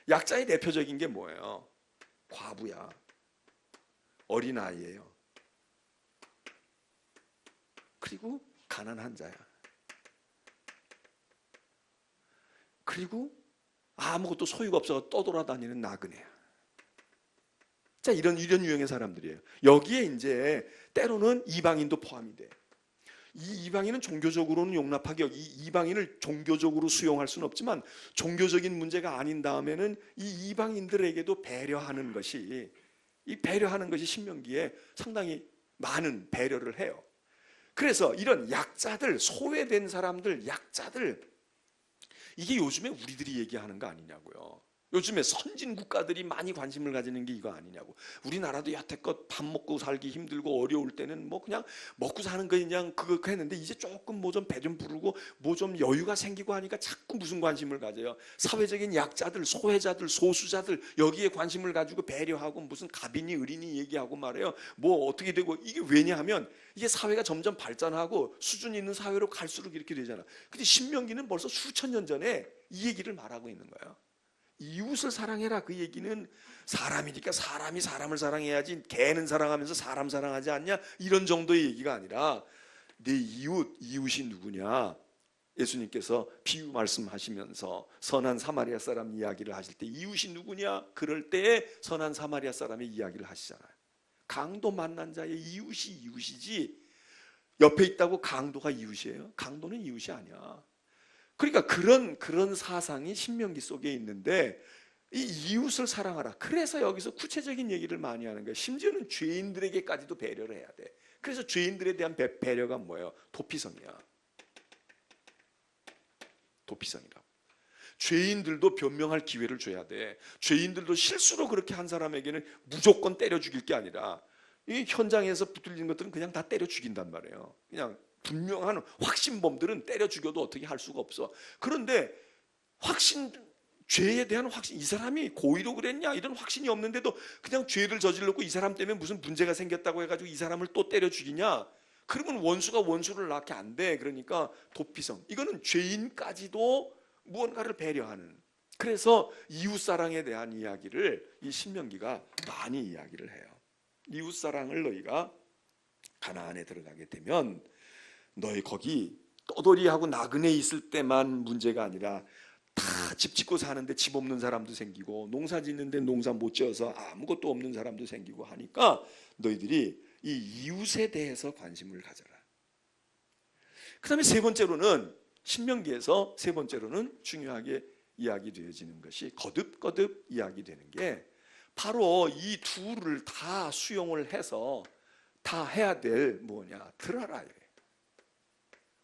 약자의 대표적인 게 뭐예요? 과부야. 어린아이예요. 그리고 가난한 자야. 그리고 아무것도 소유가 없어서 떠돌아다니는 나그네야. 자, 이런 유형의 사람들이에요. 여기에 이제 때로는 이방인도 포함이 돼. 이 이방인은 종교적으로는 용납하기, 이 이방인을 종교적으로 수용할 수는 없지만 종교적인 문제가 아닌 다음에는 이 이방인들에게도 배려하는 것이, 이 배려하는 것이 신명기에 상당히 많은 배려를 해요. 그래서 이런 약자들, 소외된 사람들, 약자들, 이게 요즘에 우리들이 얘기하는 거 아니냐고요. 요즘에 선진 국가들이 많이 관심을 가지는 게 이거 아니냐고. 우리나라도 여태껏 밥 먹고 살기 힘들고 어려울 때는 뭐 그냥 먹고 사는 거 그냥 그거 했는데 이제 조금 뭐 좀 배 좀 부르고 뭐 좀 여유가 생기고 하니까 자꾸 무슨 관심을 가져요. 사회적인 약자들, 소외자들, 소수자들 여기에 관심을 가지고 배려하고 무슨 갑이니 을이니 얘기하고 말해요. 뭐 어떻게 되고 이게 왜냐하면 이게 사회가 점점 발전하고 수준 있는 사회로 갈수록 이렇게 되잖아. 근데 신명기는 벌써 수천 년 전에 이 얘기를 말하고 있는 거예요. 이웃을 사랑해라. 그 얘기는 사람이니까 사람이 사람을 사랑해야지 개는 사랑하면서 사람 사랑하지 않냐 이런 정도의 얘기가 아니라 내 이웃이 누구냐. 예수님께서 비유 말씀하시면서 선한 사마리아 사람 이야기를 하실 때 이웃이 누구냐 그럴 때에 선한 사마리아 사람의 이야기를 하시잖아요. 강도 만난 자의 이웃이 이웃이지 옆에 있다고 강도가 이웃이에요? 강도는 이웃이 아니야. 그러니까 그런 사상이 신명기 속에 있는데 이 이웃을 사랑하라. 그래서 여기서 구체적인 얘기를 많이 하는 거예요. 심지어는 죄인들에게까지도 배려를 해야 돼. 그래서 죄인들에 대한 배려가 뭐예요? 도피성이야. 도피성이라고. 죄인들도 변명할 기회를 줘야 돼. 죄인들도 실수로 그렇게 한 사람에게는 무조건 때려 죽일 게 아니라 이 현장에서 붙들린 것들은 그냥 다 때려 죽인단 말이에요. 그냥 분명한 확신범들은 때려 죽여도 어떻게 할 수가 없어. 그런데 죄에 대한 확신, 이 사람이 고의로 그랬냐 이런 확신이 없는데도 그냥 죄를 저질렀고 이 사람 때문에 무슨 문제가 생겼다고 해가지고 이 사람을 또 때려 죽이냐. 그러면 원수가 원수를 낳게 안 돼. 그러니까 도피성. 이거는 죄인까지도 무언가를 배려하는. 그래서 이웃사랑에 대한 이야기를 이 신명기가 많이 이야기를 해요. 이웃 사랑을 너희가 가나안에 들어가게 되면 너희 거기 떠돌이하고 나그네 있을 때만 문제가 아니라 다 집 짓고 사는데 집 없는 사람도 생기고 농사 짓는데 농사 못 지어서 아무것도 없는 사람도 생기고 하니까 너희들이 이 이웃에 대해서 관심을 가져라. 그 다음에 세 번째로는 신명기에서 세 번째로는 중요하게 이야기되어지는 것이 거듭거듭 이야기되는 게 바로 이 둘을 다 수용을 해서 다 해야 될 뭐냐, 들어라.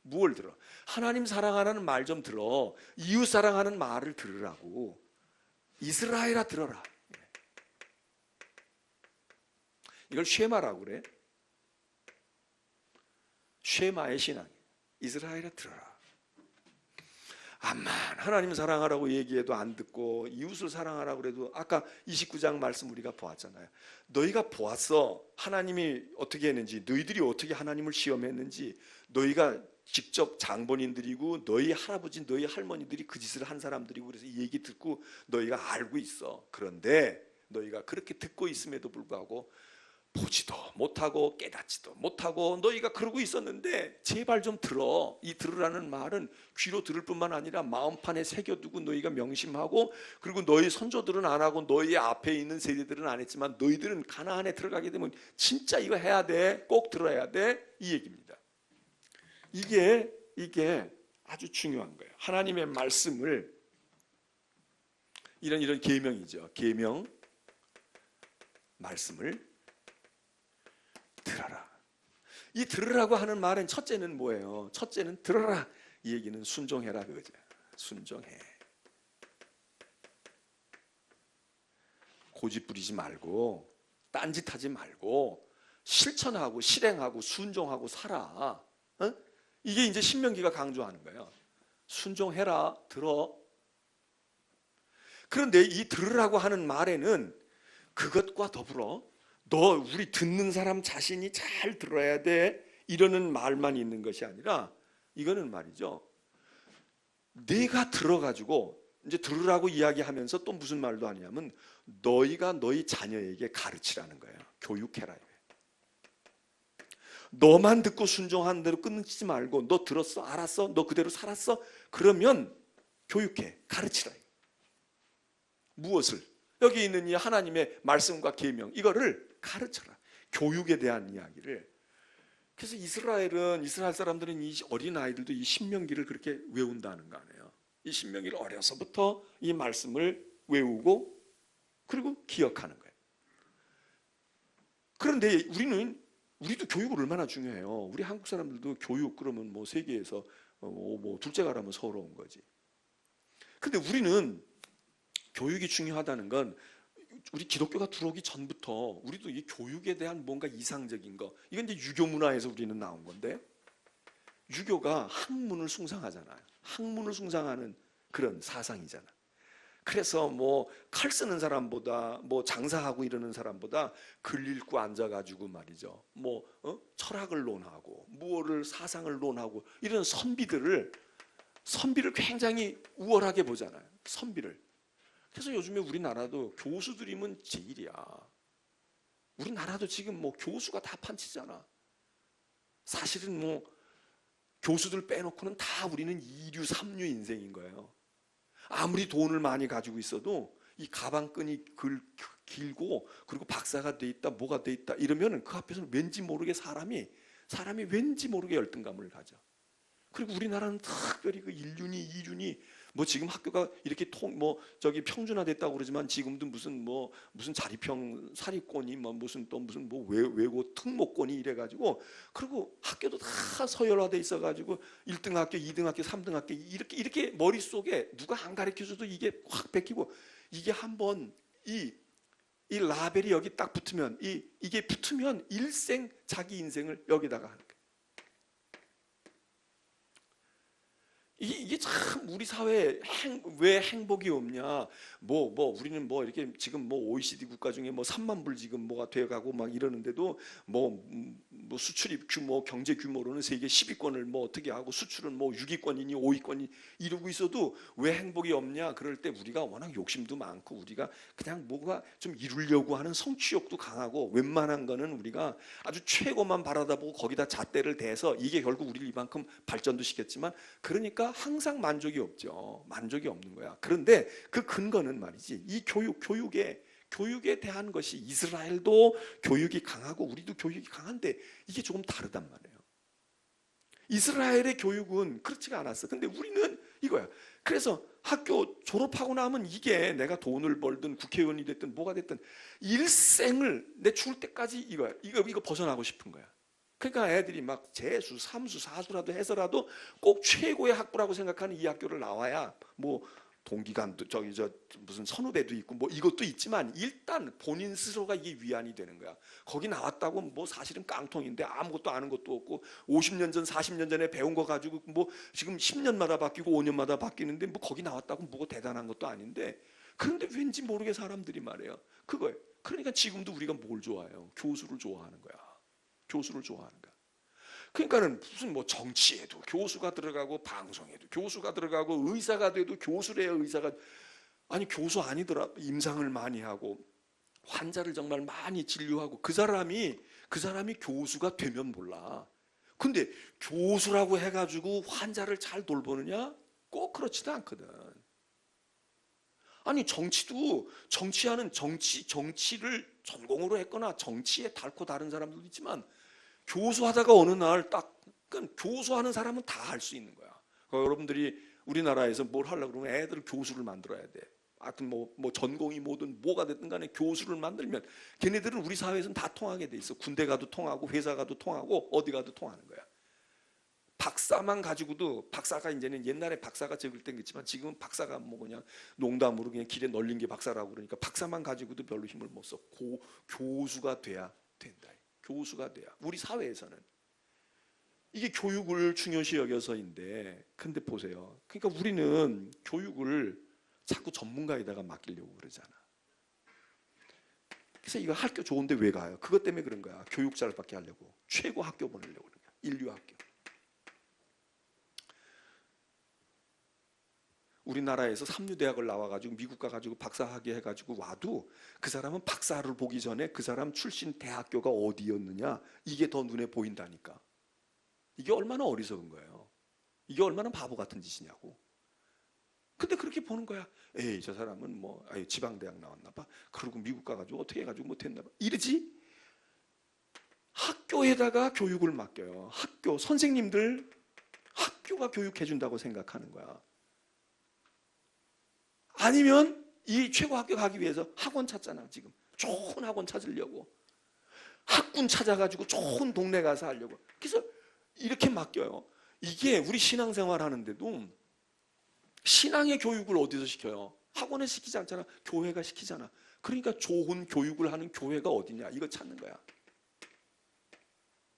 무엇을 들어? 하나님 사랑하라는 말 좀 들어. 이웃 사랑하는 말을 들으라고. 이스라엘아 들어라. 이걸 쉐마라고 그래. 쉐마의 신앙. 이스라엘아 들어라. 암만 하나님 사랑하라고 얘기해도 안 듣고 이웃을 사랑하라고 그래도 아까 29장 말씀 우리가 보았잖아요. 너희가 보았어. 하나님이 어떻게 했는지, 너희들이 어떻게 하나님을 시험했는지, 너희가 직접 장본인들이고 너희 할아버지 너희 할머니들이 그 짓을 한 사람들이고 그래서 이 얘기 듣고 너희가 알고 있어. 그런데 너희가 그렇게 듣고 있음에도 불구하고 보지도 못하고 깨닫지도 못하고 너희가 그러고 있었는데 제발 좀 들어. 이 들으라는 말은 귀로 들을 뿐만 아니라 마음판에 새겨두고 너희가 명심하고, 그리고 너희 선조들은 안 하고 너희 앞에 있는 세대들은 안 했지만 너희들은 가나안에 들어가게 되면 진짜 이거 해야 돼. 꼭 들어야 돼. 이 얘기입니다. 이게 아주 중요한 거예요. 하나님의 말씀을 이런 계명이죠. 계명 말씀을 들어라. 이 들으라고 하는 말은 첫째는 뭐예요? 첫째는 들어라. 이 얘기는 순종해라 그거죠. 순종해. 고집 부리지 말고 딴짓하지 말고 실천하고 실행하고 순종하고 살아. 어? 이게 이제 신명기가 강조하는 거예요. 순종해라. 들어. 그런데 이 들으라고 하는 말에는 그것과 더불어 너 우리 듣는 사람 자신이 잘 들어야 돼 이러는 말만 있는 것이 아니라, 이거는 말이죠, 내가 들어가지고 이제 들으라고 이야기하면서 또 무슨 말도 하냐면 너희가 너희 자녀에게 가르치라는 거예요. 교육해라. 너만 듣고 순종하는 대로 끊지 말고 너 들었어? 알았어? 너 그대로 살았어? 그러면 교육해. 가르치라. 무엇을? 여기 있는 이 하나님의 말씀과 계명 이거를 가르쳐라. 교육에 대한 이야기를. 그래서 이스라엘 사람들은 이 어린아이들도 이 신명기를 그렇게 외운다는 거 아니에요. 이 신명기를 어려서부터 이 말씀을 외우고 그리고 기억하는 거예요. 그런데 우리도 교육을 얼마나 중요해요. 우리 한국 사람들도 교육 그러면 뭐 세계에서 뭐 둘째가라면 서러운 거지. 근데 우리는 교육이 중요하다는 건 우리 기독교가 들어오기 전부터 우리도 이 교육에 대한 뭔가 이상적인 거, 이건 이제 유교 문화에서 우리는 나온 건데, 유교가 학문을 숭상하잖아요. 학문을 숭상하는 그런 사상이잖아. 그래서 뭐 칼 쓰는 사람보다 뭐 장사하고 이러는 사람보다 글 읽고 앉아가지고 말이죠, 뭐 철학을 논하고 무엇을 사상을 논하고 이런 선비를 굉장히 우월하게 보잖아요. 선비를. 그래서 요즘에 우리나라도 교수들이면 제일이야. 우리나라도 지금 뭐 교수가 다 판치잖아. 사실은 뭐 교수들 빼놓고는 다 우리는 2류 3류 인생인 거예요. 아무리 돈을 많이 가지고 있어도 이 가방끈이 길고 그리고 박사가 돼 있다 뭐가 돼 있다 이러면 그 앞에서는 왠지 모르게 사람이 왠지 모르게 열등감을 가져. 그리고 우리나라는 특별히 그 1륜이 2륜이 뭐 지금 학교가 이렇게 평준화 됐다고 그러지만 지금도 무슨 자립형 사립권이 무슨 외고 특목권이 이래가지고, 그리고 학교도 다 서열화돼 있어가지고 1등 학교, 2등 학교, 3등 학교 이렇게 머릿속에 누가 안 가르쳐줘도 이게 확 베끼고, 이게 한번 이 라벨이 여기 딱 붙으면 이게 붙으면 일생 자기 인생을 여기다가 하는 거예요. 이게 참 우리 사회에 왜 행복이 없냐? 우리는 이렇게 지금 OECD 국가 중에 3만 불 지금 뭐가 돼가고 막 이러는데도 뭐 수출입 규모, 경제 규모로는 세계 10위권을 뭐 어떻게 하고 수출은 뭐 6위권이니 5위권이 이러고 있어도 왜 행복이 없냐? 그럴 때 우리가 워낙 욕심도 많고 우리가 그냥 뭐가 좀 이루려고 하는 성취욕도 강하고 웬만한 거는 우리가 아주 최고만 바라다 보고 거기다 잣대를 대서 이게 결국 우리를 이만큼 발전도 시켰지만 그러니까 항상 만족이 없죠. 만족이 없는 거야. 그런데 그 근거는 말이지 이 교육에 대한 것이 이스라엘도 교육이 강하고 우리도 교육이 강한데 이게 조금 다르단 말이에요. 이스라엘의 교육은 그렇지가 않았어. 근데 우리는 이거야. 그래서 학교 졸업하고 나면 이게 내가 돈을 벌든 국회의원이 됐든 뭐가 됐든 일생을 내 죽을 때까지 이거야. 이거 벗어나고 싶은 거야. 그러니까 애들이 막 재수, 삼수, 사수라도 해서라도 꼭 최고의 학부라고 생각하는 이 학교를 나와야 뭐 동기간도 무슨 선후배도 있고 뭐 이것도 있지만 일단 본인 스스로가 이게 위안이 되는 거야. 거기 나왔다고 뭐 사실은 깡통인데 아무것도 아는 것도 없고 50년 전 40년 전에 배운 거 가지고 뭐 지금 10년마다 바뀌고 5년마다 바뀌는데 뭐 거기 나왔다고 뭐가 대단한 것도 아닌데 그런데 왠지 모르게 사람들이 말해요. 그거예요. 그러니까 지금도 우리가 뭘 좋아해요? 교수를 좋아하는 거야. 교수를 좋아하는 거야. 그러니까는 무슨 뭐 정치에도 교수가 들어가고 방송에도 교수가 들어가고 의사가 돼도 교수래요. 의사가 아니 교수 아니더라. 임상을 많이 하고 환자를 정말 많이 진료하고 그 사람이 교수가 되면 몰라. 근데 교수라고 해가지고 환자를 잘 돌보느냐? 꼭 그렇지도 않거든. 아니 정치도 정치를 전공으로 했거나 정치에 닳고 다른 사람들도 있지만 교수하다가 어느 날 딱 교수하는 사람은 다 할 수 있는 거야. 여러분들이 우리나라에서 뭘 하려고 그러면 애들을 교수를 만들어야 돼. 하여튼 뭐 전공이 뭐든 뭐가 됐든 간에 교수를 만들면 걔네들은 우리 사회에서는 다 통하게 돼 있어. 군대 가도 통하고 회사 가도 통하고 어디 가도 통하는 거야. 박사만 가지고도 박사가 이제는 옛날에 박사가 적을 땐 있지만 지금은 박사가 뭐 그냥 농담으로 그냥 길에 널린 게 박사라고 그러니까 박사만 가지고도 별로 힘을 못 써. 교수가 돼야 된다. 교수가 돼야. 우리 사회에서는 이게 교육을 중요시 여겨서인데 근데 보세요. 그러니까 우리는 교육을 자꾸 전문가에다가 맡기려고 그러잖아. 그래서 이거 학교 좋은데 왜 가요? 그것 때문에 그런 거야. 교육자를 받게 하려고. 최고 학교 보내려고 그런 거야. 인류 학교. 우리나라에서 삼류대학을 나와가지고 미국 가가지고 박사학위 해가지고 와도 그 사람은 박사를 보기 전에 그 사람 출신 대학교가 어디였느냐 이게 더 눈에 보인다니까. 이게 얼마나 어리석은 거예요. 이게 얼마나 바보 같은 짓이냐고. 근데 그렇게 보는 거야. 에이 저 사람은 뭐 지방대학 나왔나 봐. 그리고 미국 가가지고 어떻게 해가지고 못했나 봐. 이러지. 학교에다가 교육을 맡겨요. 학교 선생님들 학교가 교육해준다고 생각하는 거야. 아니면 이 최고 학교 가기 위해서 학원 찾잖아. 지금 좋은 학원 찾으려고 학군 찾아가지고 좋은 동네 가서 하려고. 그래서 이렇게 맡겨요. 이게 우리 신앙생활 하는데도 신앙의 교육을 어디서 시켜요? 학원에 시키지 않잖아. 교회가 시키잖아. 그러니까 좋은 교육을 하는 교회가 어디냐 이거 찾는 거야.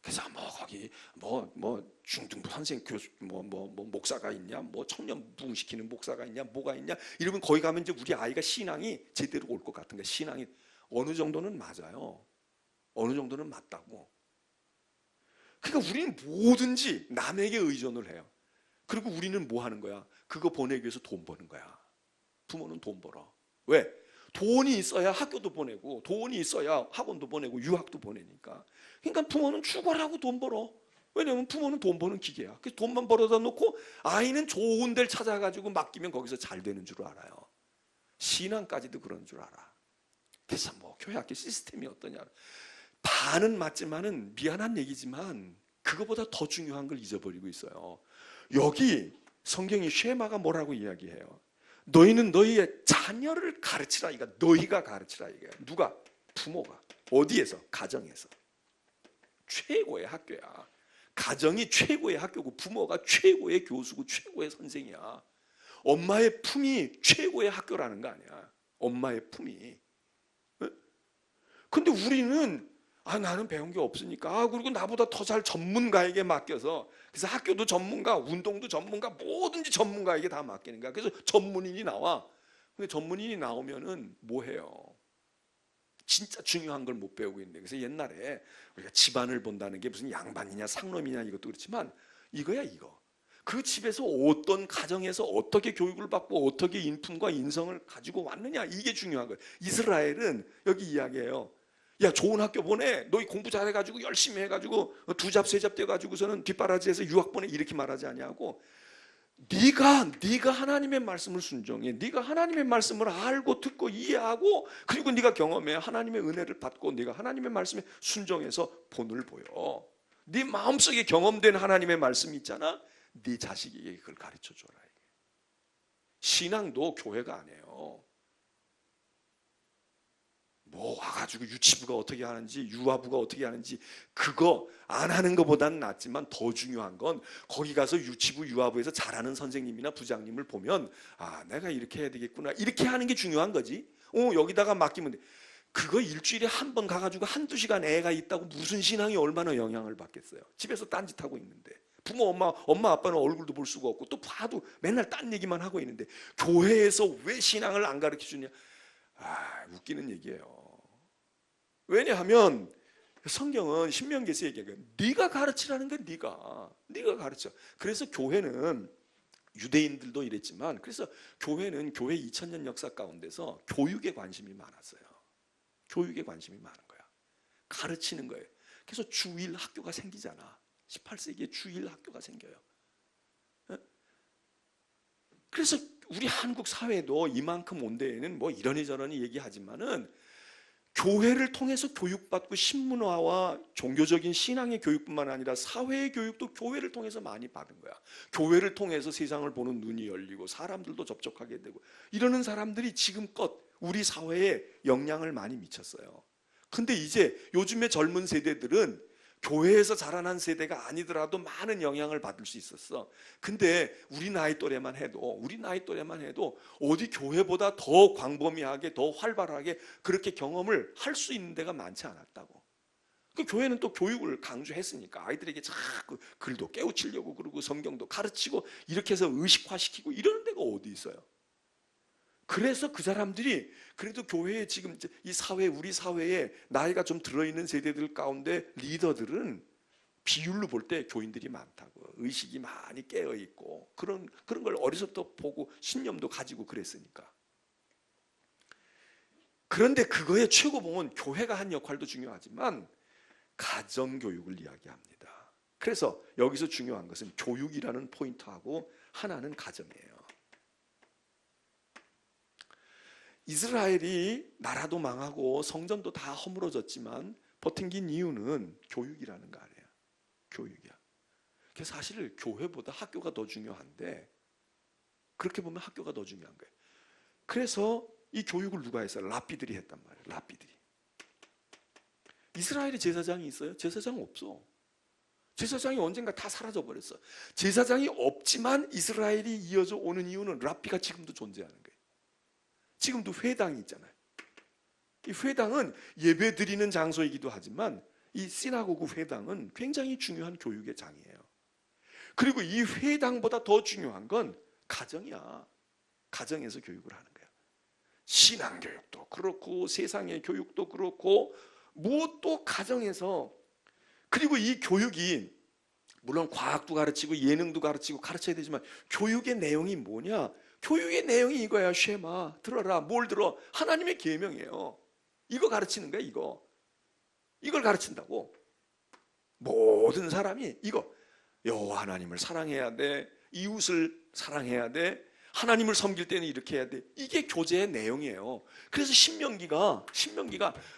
그래서 뭐 거기 뭐 중등부 선생 교수 뭐 목사가 있냐 뭐 청년 부흥시키는 목사가 있냐 뭐가 있냐 이러면 거기 가면 이제 우리 아이가 신앙이 제대로 올 것 같은 거야. 신앙이 어느 정도는 맞아요. 어느 정도는 맞다고. 그러니까 우리는 뭐든지 남에게 의존을 해요. 그리고 우리는 뭐 하는 거야? 그거 보내기 위해서 돈 버는 거야. 부모는 돈 벌어. 왜? 돈이 있어야 학교도 보내고 돈이 있어야 학원도 보내고 유학도 보내니까. 그러니까 부모는 죽어라고 돈 벌어. 왜냐면 부모는 돈 버는 기계야. 그래서 돈만 벌어다 놓고 아이는 좋은 데를 찾아가지고 맡기면 거기서 잘 되는 줄 알아요. 신앙까지도 그런 줄 알아. 그래서 뭐 교회 학교 시스템이 어떠냐. 반은 맞지만은 미안한 얘기지만 그거보다 더 중요한 걸 잊어버리고 있어요. 여기 성경이 쉐마가 뭐라고 이야기해요? 너희는 너희의 자녀를 가르치라. 이거 너희가 가르치라 이게. 누가? 부모가. 어디에서? 가정에서. 최고의 학교야. 가정이 최고의 학교고 부모가 최고의 교수고 최고의 선생이야. 엄마의 품이 최고의 학교라는 거 아니야. 엄마의 품이. 근데 우리는 나는 배운 게 없으니까 그리고 나보다 더 잘 전문가에게 맡겨서 그래서 학교도 전문가, 운동도 전문가, 뭐든지 전문가에게 다 맡기는 거야. 그래서 전문인이 나와. 근데 전문인이 나오면은 뭐 해요? 진짜 중요한 걸 못 배우고 있는데. 그래서 옛날에 우리가 집안을 본다는 게 무슨 양반이냐 상놈이냐 이것도 그렇지만 이거야 이거. 그 집에서 어떤 가정에서 어떻게 교육을 받고 어떻게 인품과 인성을 가지고 왔느냐 이게 중요한 거예요. 이스라엘은 여기 이야기해요. 야 좋은 학교 보내. 너희 공부 잘해가지고 열심히 해가지고 두 잡 세 잡 돼가지고서는 뒷바라지에서 유학 보내 이렇게 말하지 아니하고 네가 하나님의 말씀을 순종해. 네가 하나님의 말씀을 알고 듣고 이해하고 그리고 네가 경험해. 하나님의 은혜를 받고 네가 하나님의 말씀에 순종해서 본을 보여. 네 마음속에 경험된 하나님의 말씀이 있잖아. 네 자식에게 그걸 가르쳐줘라. 신앙도 교회가 안 해요. 뭐 와가지고 유치부가 어떻게 하는지 유아부가 어떻게 하는지 그거 안 하는 것보다는 낫지만 더 중요한 건 거기 가서 유치부 유아부에서 잘하는 선생님이나 부장님을 보면 아 내가 이렇게 해야 되겠구나 이렇게 하는 게 중요한 거지. 여기다가 맡기면 돼. 그거 일주일에 한 번 가가지고 한두 시간 애가 있다고 무슨 신앙이 얼마나 영향을 받겠어요. 집에서 딴짓하고 있는데 부모 엄마 아빠는 얼굴도 볼 수가 없고 또 봐도 맨날 딴 얘기만 하고 있는데 교회에서 왜 신앙을 안 가르쳐 주냐. 웃기는 얘기예요. 왜냐하면 성경은 신명기에서 얘기해요. 네가 가르치라는 게 네가 가르쳐. 그래서 교회는 유대인들도 이랬지만 그래서 교회는 교회 2000년 역사 가운데서 교육에 관심이 많았어요. 교육에 관심이 많은 거야. 가르치는 거예요. 그래서 주일 학교가 생기잖아. 18세기에 주일 학교가 생겨요. 그래서 우리 한국 사회도 이만큼 온 데에는 뭐 이러니 저러니 얘기하지만은 교회를 통해서 교육받고 신문화와 종교적인 신앙의 교육뿐만 아니라 사회의 교육도 교회를 통해서 많이 받은 거야. 교회를 통해서 세상을 보는 눈이 열리고 사람들도 접촉하게 되고 이러는 사람들이 지금껏 우리 사회에 영향을 많이 미쳤어요. 근데 이제 요즘의 젊은 세대들은 교회에서 자라난 세대가 아니더라도 많은 영향을 받을 수 있었어. 근데 우리 나이 또래만 해도 어디 교회보다 더 광범위하게 더 활발하게 그렇게 경험을 할 수 있는 데가 많지 않았다고. 그 교회는 또 교육을 강조했으니까 아이들에게 자꾸 글도 깨우치려고 그러고 성경도 가르치고 이렇게 해서 의식화시키고 이러는 데가 어디 있어요. 그래서 그 사람들이 그래도 교회에 지금 이 사회 우리 사회에 나이가 좀 들어있는 세대들 가운데 리더들은 비율로 볼 때 교인들이 많다고 의식이 많이 깨어 있고 그런 걸 어려서부터 보고 신념도 가지고 그랬으니까. 그런데 그거의 최고봉은 교회가 한 역할도 중요하지만 가정교육을 이야기합니다. 그래서 여기서 중요한 것은 교육이라는 포인트하고 하나는 가정이에요. 이스라엘이 나라도 망하고 성전도 다 허물어졌지만 버틴긴 이유는 교육이라는 거 아니에요. 교육이야. 그래서 사실 교회보다 학교가 더 중요한데 그렇게 보면 학교가 더 중요한 거예요. 그래서 이 교육을 누가 했어요? 랍비들이 했단 말이에요. 랍비들이. 이스라엘에 제사장이 있어요? 제사장 없어. 제사장이 언젠가 다 사라져 버렸어. 제사장이 없지만 이스라엘이 이어져 오는 이유는 랍비가 지금도 존재하는 거예요. 지금도 회당이 있잖아요. 이 회당은 예배 드리는 장소이기도 하지만 이 시나고그 회당은 굉장히 중요한 교육의 장이에요. 그리고 이 회당보다 더 중요한 건 가정이야. 가정에서 교육을 하는 거야. 신앙 교육도 그렇고 세상의 교육도 그렇고 무엇도 가정에서. 그리고 이 교육이 물론 과학도 가르치고 예능도 가르치고 가르쳐야 되지만 교육의 내용이 뭐냐? 교육의 내용이 이거야. 쉐마 들어라. 뭘 들어? 하나님의 계명이에요. 이거 가르치는 거야. 이걸 가르친다고. 모든 사람이 이거 여호와 하나님을 사랑해야 돼. 이웃을 사랑해야 돼. 하나님을 섬길 때는 이렇게 해야 돼. 이게 교재의 내용이에요. 그래서 신명기가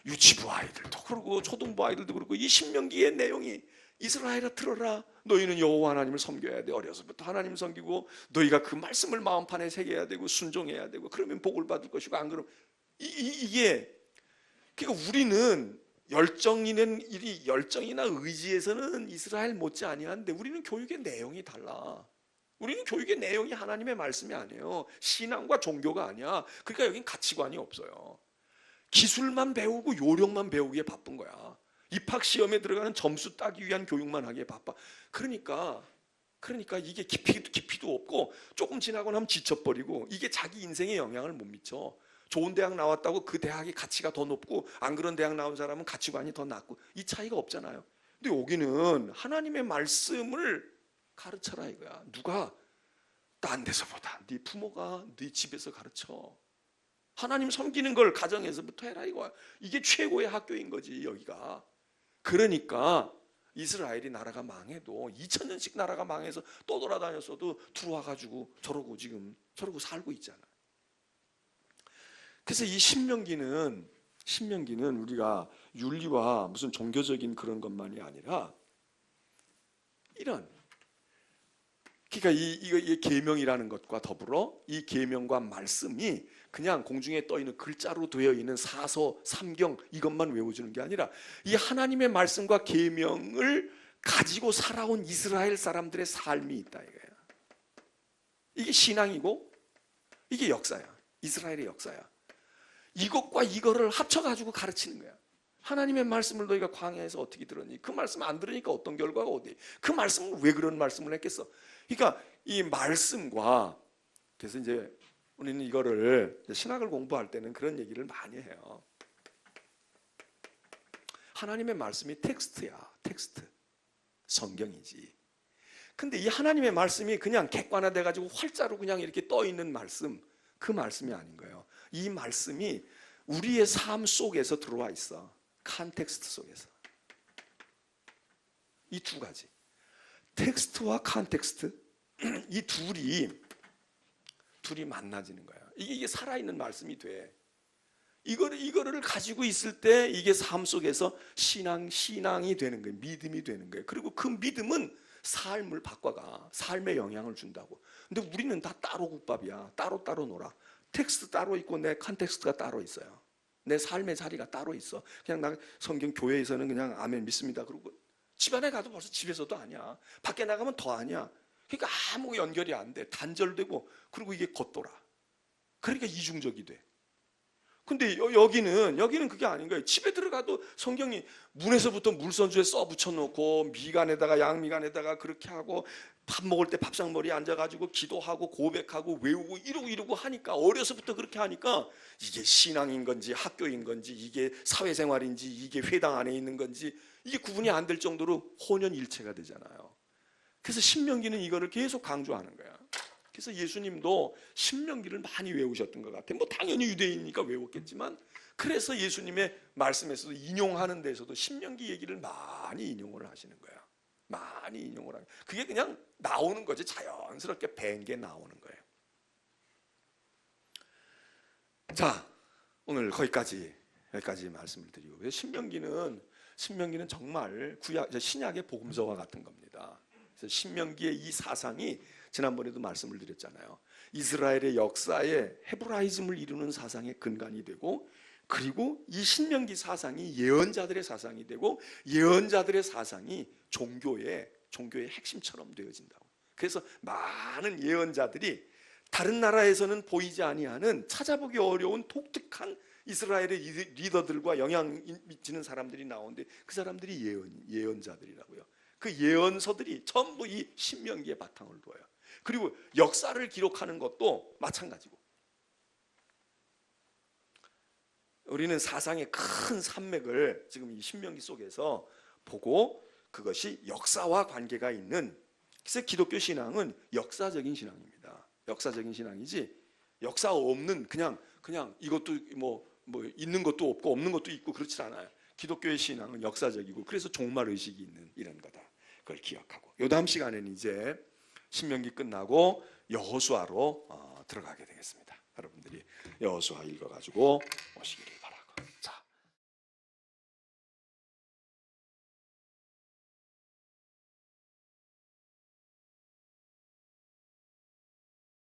유치부 아이들도 그러고 초등부 아이들도 그러고 이 신명기의 내용이 이스라엘아 들어라. 너희는 여호와 하나님을 섬겨야 돼. 어려서부터 하나님을 섬기고 너희가 그 말씀을 마음판에 새겨야 되고 순종해야 되고 그러면 복을 받을 것이고 안 그러면 이게 그러니까 우리는 열정이나 의지에서는 이스라엘 못지 아니한데 우리는 교육의 내용이 달라. 우리는 교육의 내용이 하나님의 말씀이 아니에요. 신앙과 종교가 아니야. 그러니까 여긴 가치관이 없어요. 기술만 배우고 요령만 배우기에 바쁜 거야. 입학시험에 들어가는 점수 따기 위한 교육만 하기에 바빠. 그러니까 이게 깊이도 없고 조금 지나고 나면 지쳐버리고 이게 자기 인생에 영향을 못 미쳐. 좋은 대학 나왔다고 그 대학의 가치가 더 높고 안 그런 대학 나온 사람은 가치관이 더 낮고 이 차이가 없잖아요. 근데 여기는 하나님의 말씀을 가르쳐라 이거야. 누가? 딴 데서보다 네 부모가 네 집에서 가르쳐. 하나님 섬기는 걸 가정에서부터 해라 이거야. 이게 최고의 학교인 거지 여기가. 그러니까 이스라엘이 나라가 망해도 2000년씩 나라가 망해서 또 돌아다녔어도 들어와가지고 저러고 지금 저러고 살고 있잖아. 그래서 이 신명기는 우리가 윤리와 무슨 종교적인 그런 것만이 아니라 이런, 그러니까 이 계명이라는 것과 더불어 이 계명과 말씀이 그냥 공중에 떠 있는 글자로 되어 있는 사서 삼경 이것만 외워주는 게 아니라 이 하나님의 말씀과 계명을 가지고 살아온 이스라엘 사람들의 삶이 있다 이거예요. 이게 신앙이고 이게 역사야. 이스라엘의 역사야. 이것과 이거를 합쳐가지고 가르치는 거야. 하나님의 말씀을 너희가 광야에서 어떻게 들었니? 그 말씀 안 들으니까 어떤 결과가 어디? 그 말씀은 왜 그런 말씀을 했겠어? 그러니까 이 말씀과, 그래서 이제 우리는 이거를 신학을 공부할 때는 그런 얘기를 많이 해요. 하나님의 말씀이 텍스트야. 텍스트. 성경이지. 근데 이 하나님의 말씀이 그냥 객관화돼 가지고 활자로 그냥 이렇게 떠 있는 말씀, 그 말씀이 아닌 거예요. 이 말씀이 우리의 삶 속에서 들어와 있어. 컨텍스트 속에서. 이 두 가지. 텍스트와 컨텍스트, 이 둘이 만나지는 거야. 이게 살아있는 말씀이 돼. 이거를 가지고 있을 때 이게 삶 속에서 신앙이 되는 거예요. 믿음이 되는 거예요. 그리고 그 믿음은 삶을 바꿔가. 삶에 영향을 준다고. 근데 우리는 다 따로 국밥이야. 따로 놀아. 텍스트 따로 있고 내 컨텍스트가 따로 있어요. 내 삶의 자리가 따로 있어. 그냥 나 성경 교회에서는 그냥 아멘 믿습니다. 그러고 집안에 가도 벌써 집에서도 아니야. 밖에 나가면 더 아니야. 그러니까 아무 연결이 안 돼. 단절되고, 그리고 이게 겉돌아. 그러니까 이중적이 돼. 근데 여기는 그게 아닌 거예요. 집에 들어가도 성경이 문에서부터 물선주에 써 붙여놓고 미간에다가 양미간에다가 그렇게 하고 밥 먹을 때 밥상머리에 앉아가지고 기도하고 고백하고 외우고 이러고 하니까, 어려서부터 그렇게 하니까 이게 신앙인 건지 학교인 건지 이게 사회생활인지 이게 회당 안에 있는 건지 이게 구분이 안 될 정도로 혼연일체가 되잖아요. 그래서 신명기는 이거를 계속 강조하는 거야. 그래서 예수님도 신명기를 많이 외우셨던 것 같아요. 뭐 당연히 유대인이니까 외웠겠지만, 그래서 예수님의 말씀에서도 인용하는 데서도 신명기 얘기를 많이 인용을 하시는 거야. 많이 인용을 하는. 그게 그냥 나오는 거지. 자연스럽게 뱅게 나오는 거예요. 자, 오늘 거기까지 말씀을 드리고, 신명기는 정말 신약의 복음서와 같은 겁니다. 그래서 신명기의 이 사상이 지난번에도 말씀을 드렸잖아요. 이스라엘의 역사에 헤브라이즘을 이루는 사상의 근간이 되고, 그리고 이 신명기 사상이 예언자들의 사상이 되고, 예언자들의 사상이 종교의 핵심처럼 되어진다고. 그래서 많은 예언자들이 다른 나라에서는 보이지 아니하는, 찾아보기 어려운 독특한 이스라엘의 리더들과 영향 미치는 사람들이 나오는데, 그 사람들이 예언자들이라고요. 그 예언서들이 전부 이 신명기의 바탕을 둬요. 그리고 역사를 기록하는 것도 마찬가지고, 우리는 사상의 큰 산맥을 지금 이 신명기 속에서 보고, 그것이 역사와 관계가 있는, 그래서 기독교 신앙은 역사적인 신앙입니다. 역사적인 신앙이지 역사 없는 그냥 이것도 뭐 있는 것도 없고 없는 것도 있고 그렇지 않아요. 기독교의 신앙은 역사적이고, 그래서 종말 의식이 있는 이런 거다. 그걸 기억하고, 요 다음 시간에는 이제 신명기 끝나고 여호수아로 들어가게 되겠습니다. 여러분들이 여호수아 읽어가지고 오시기를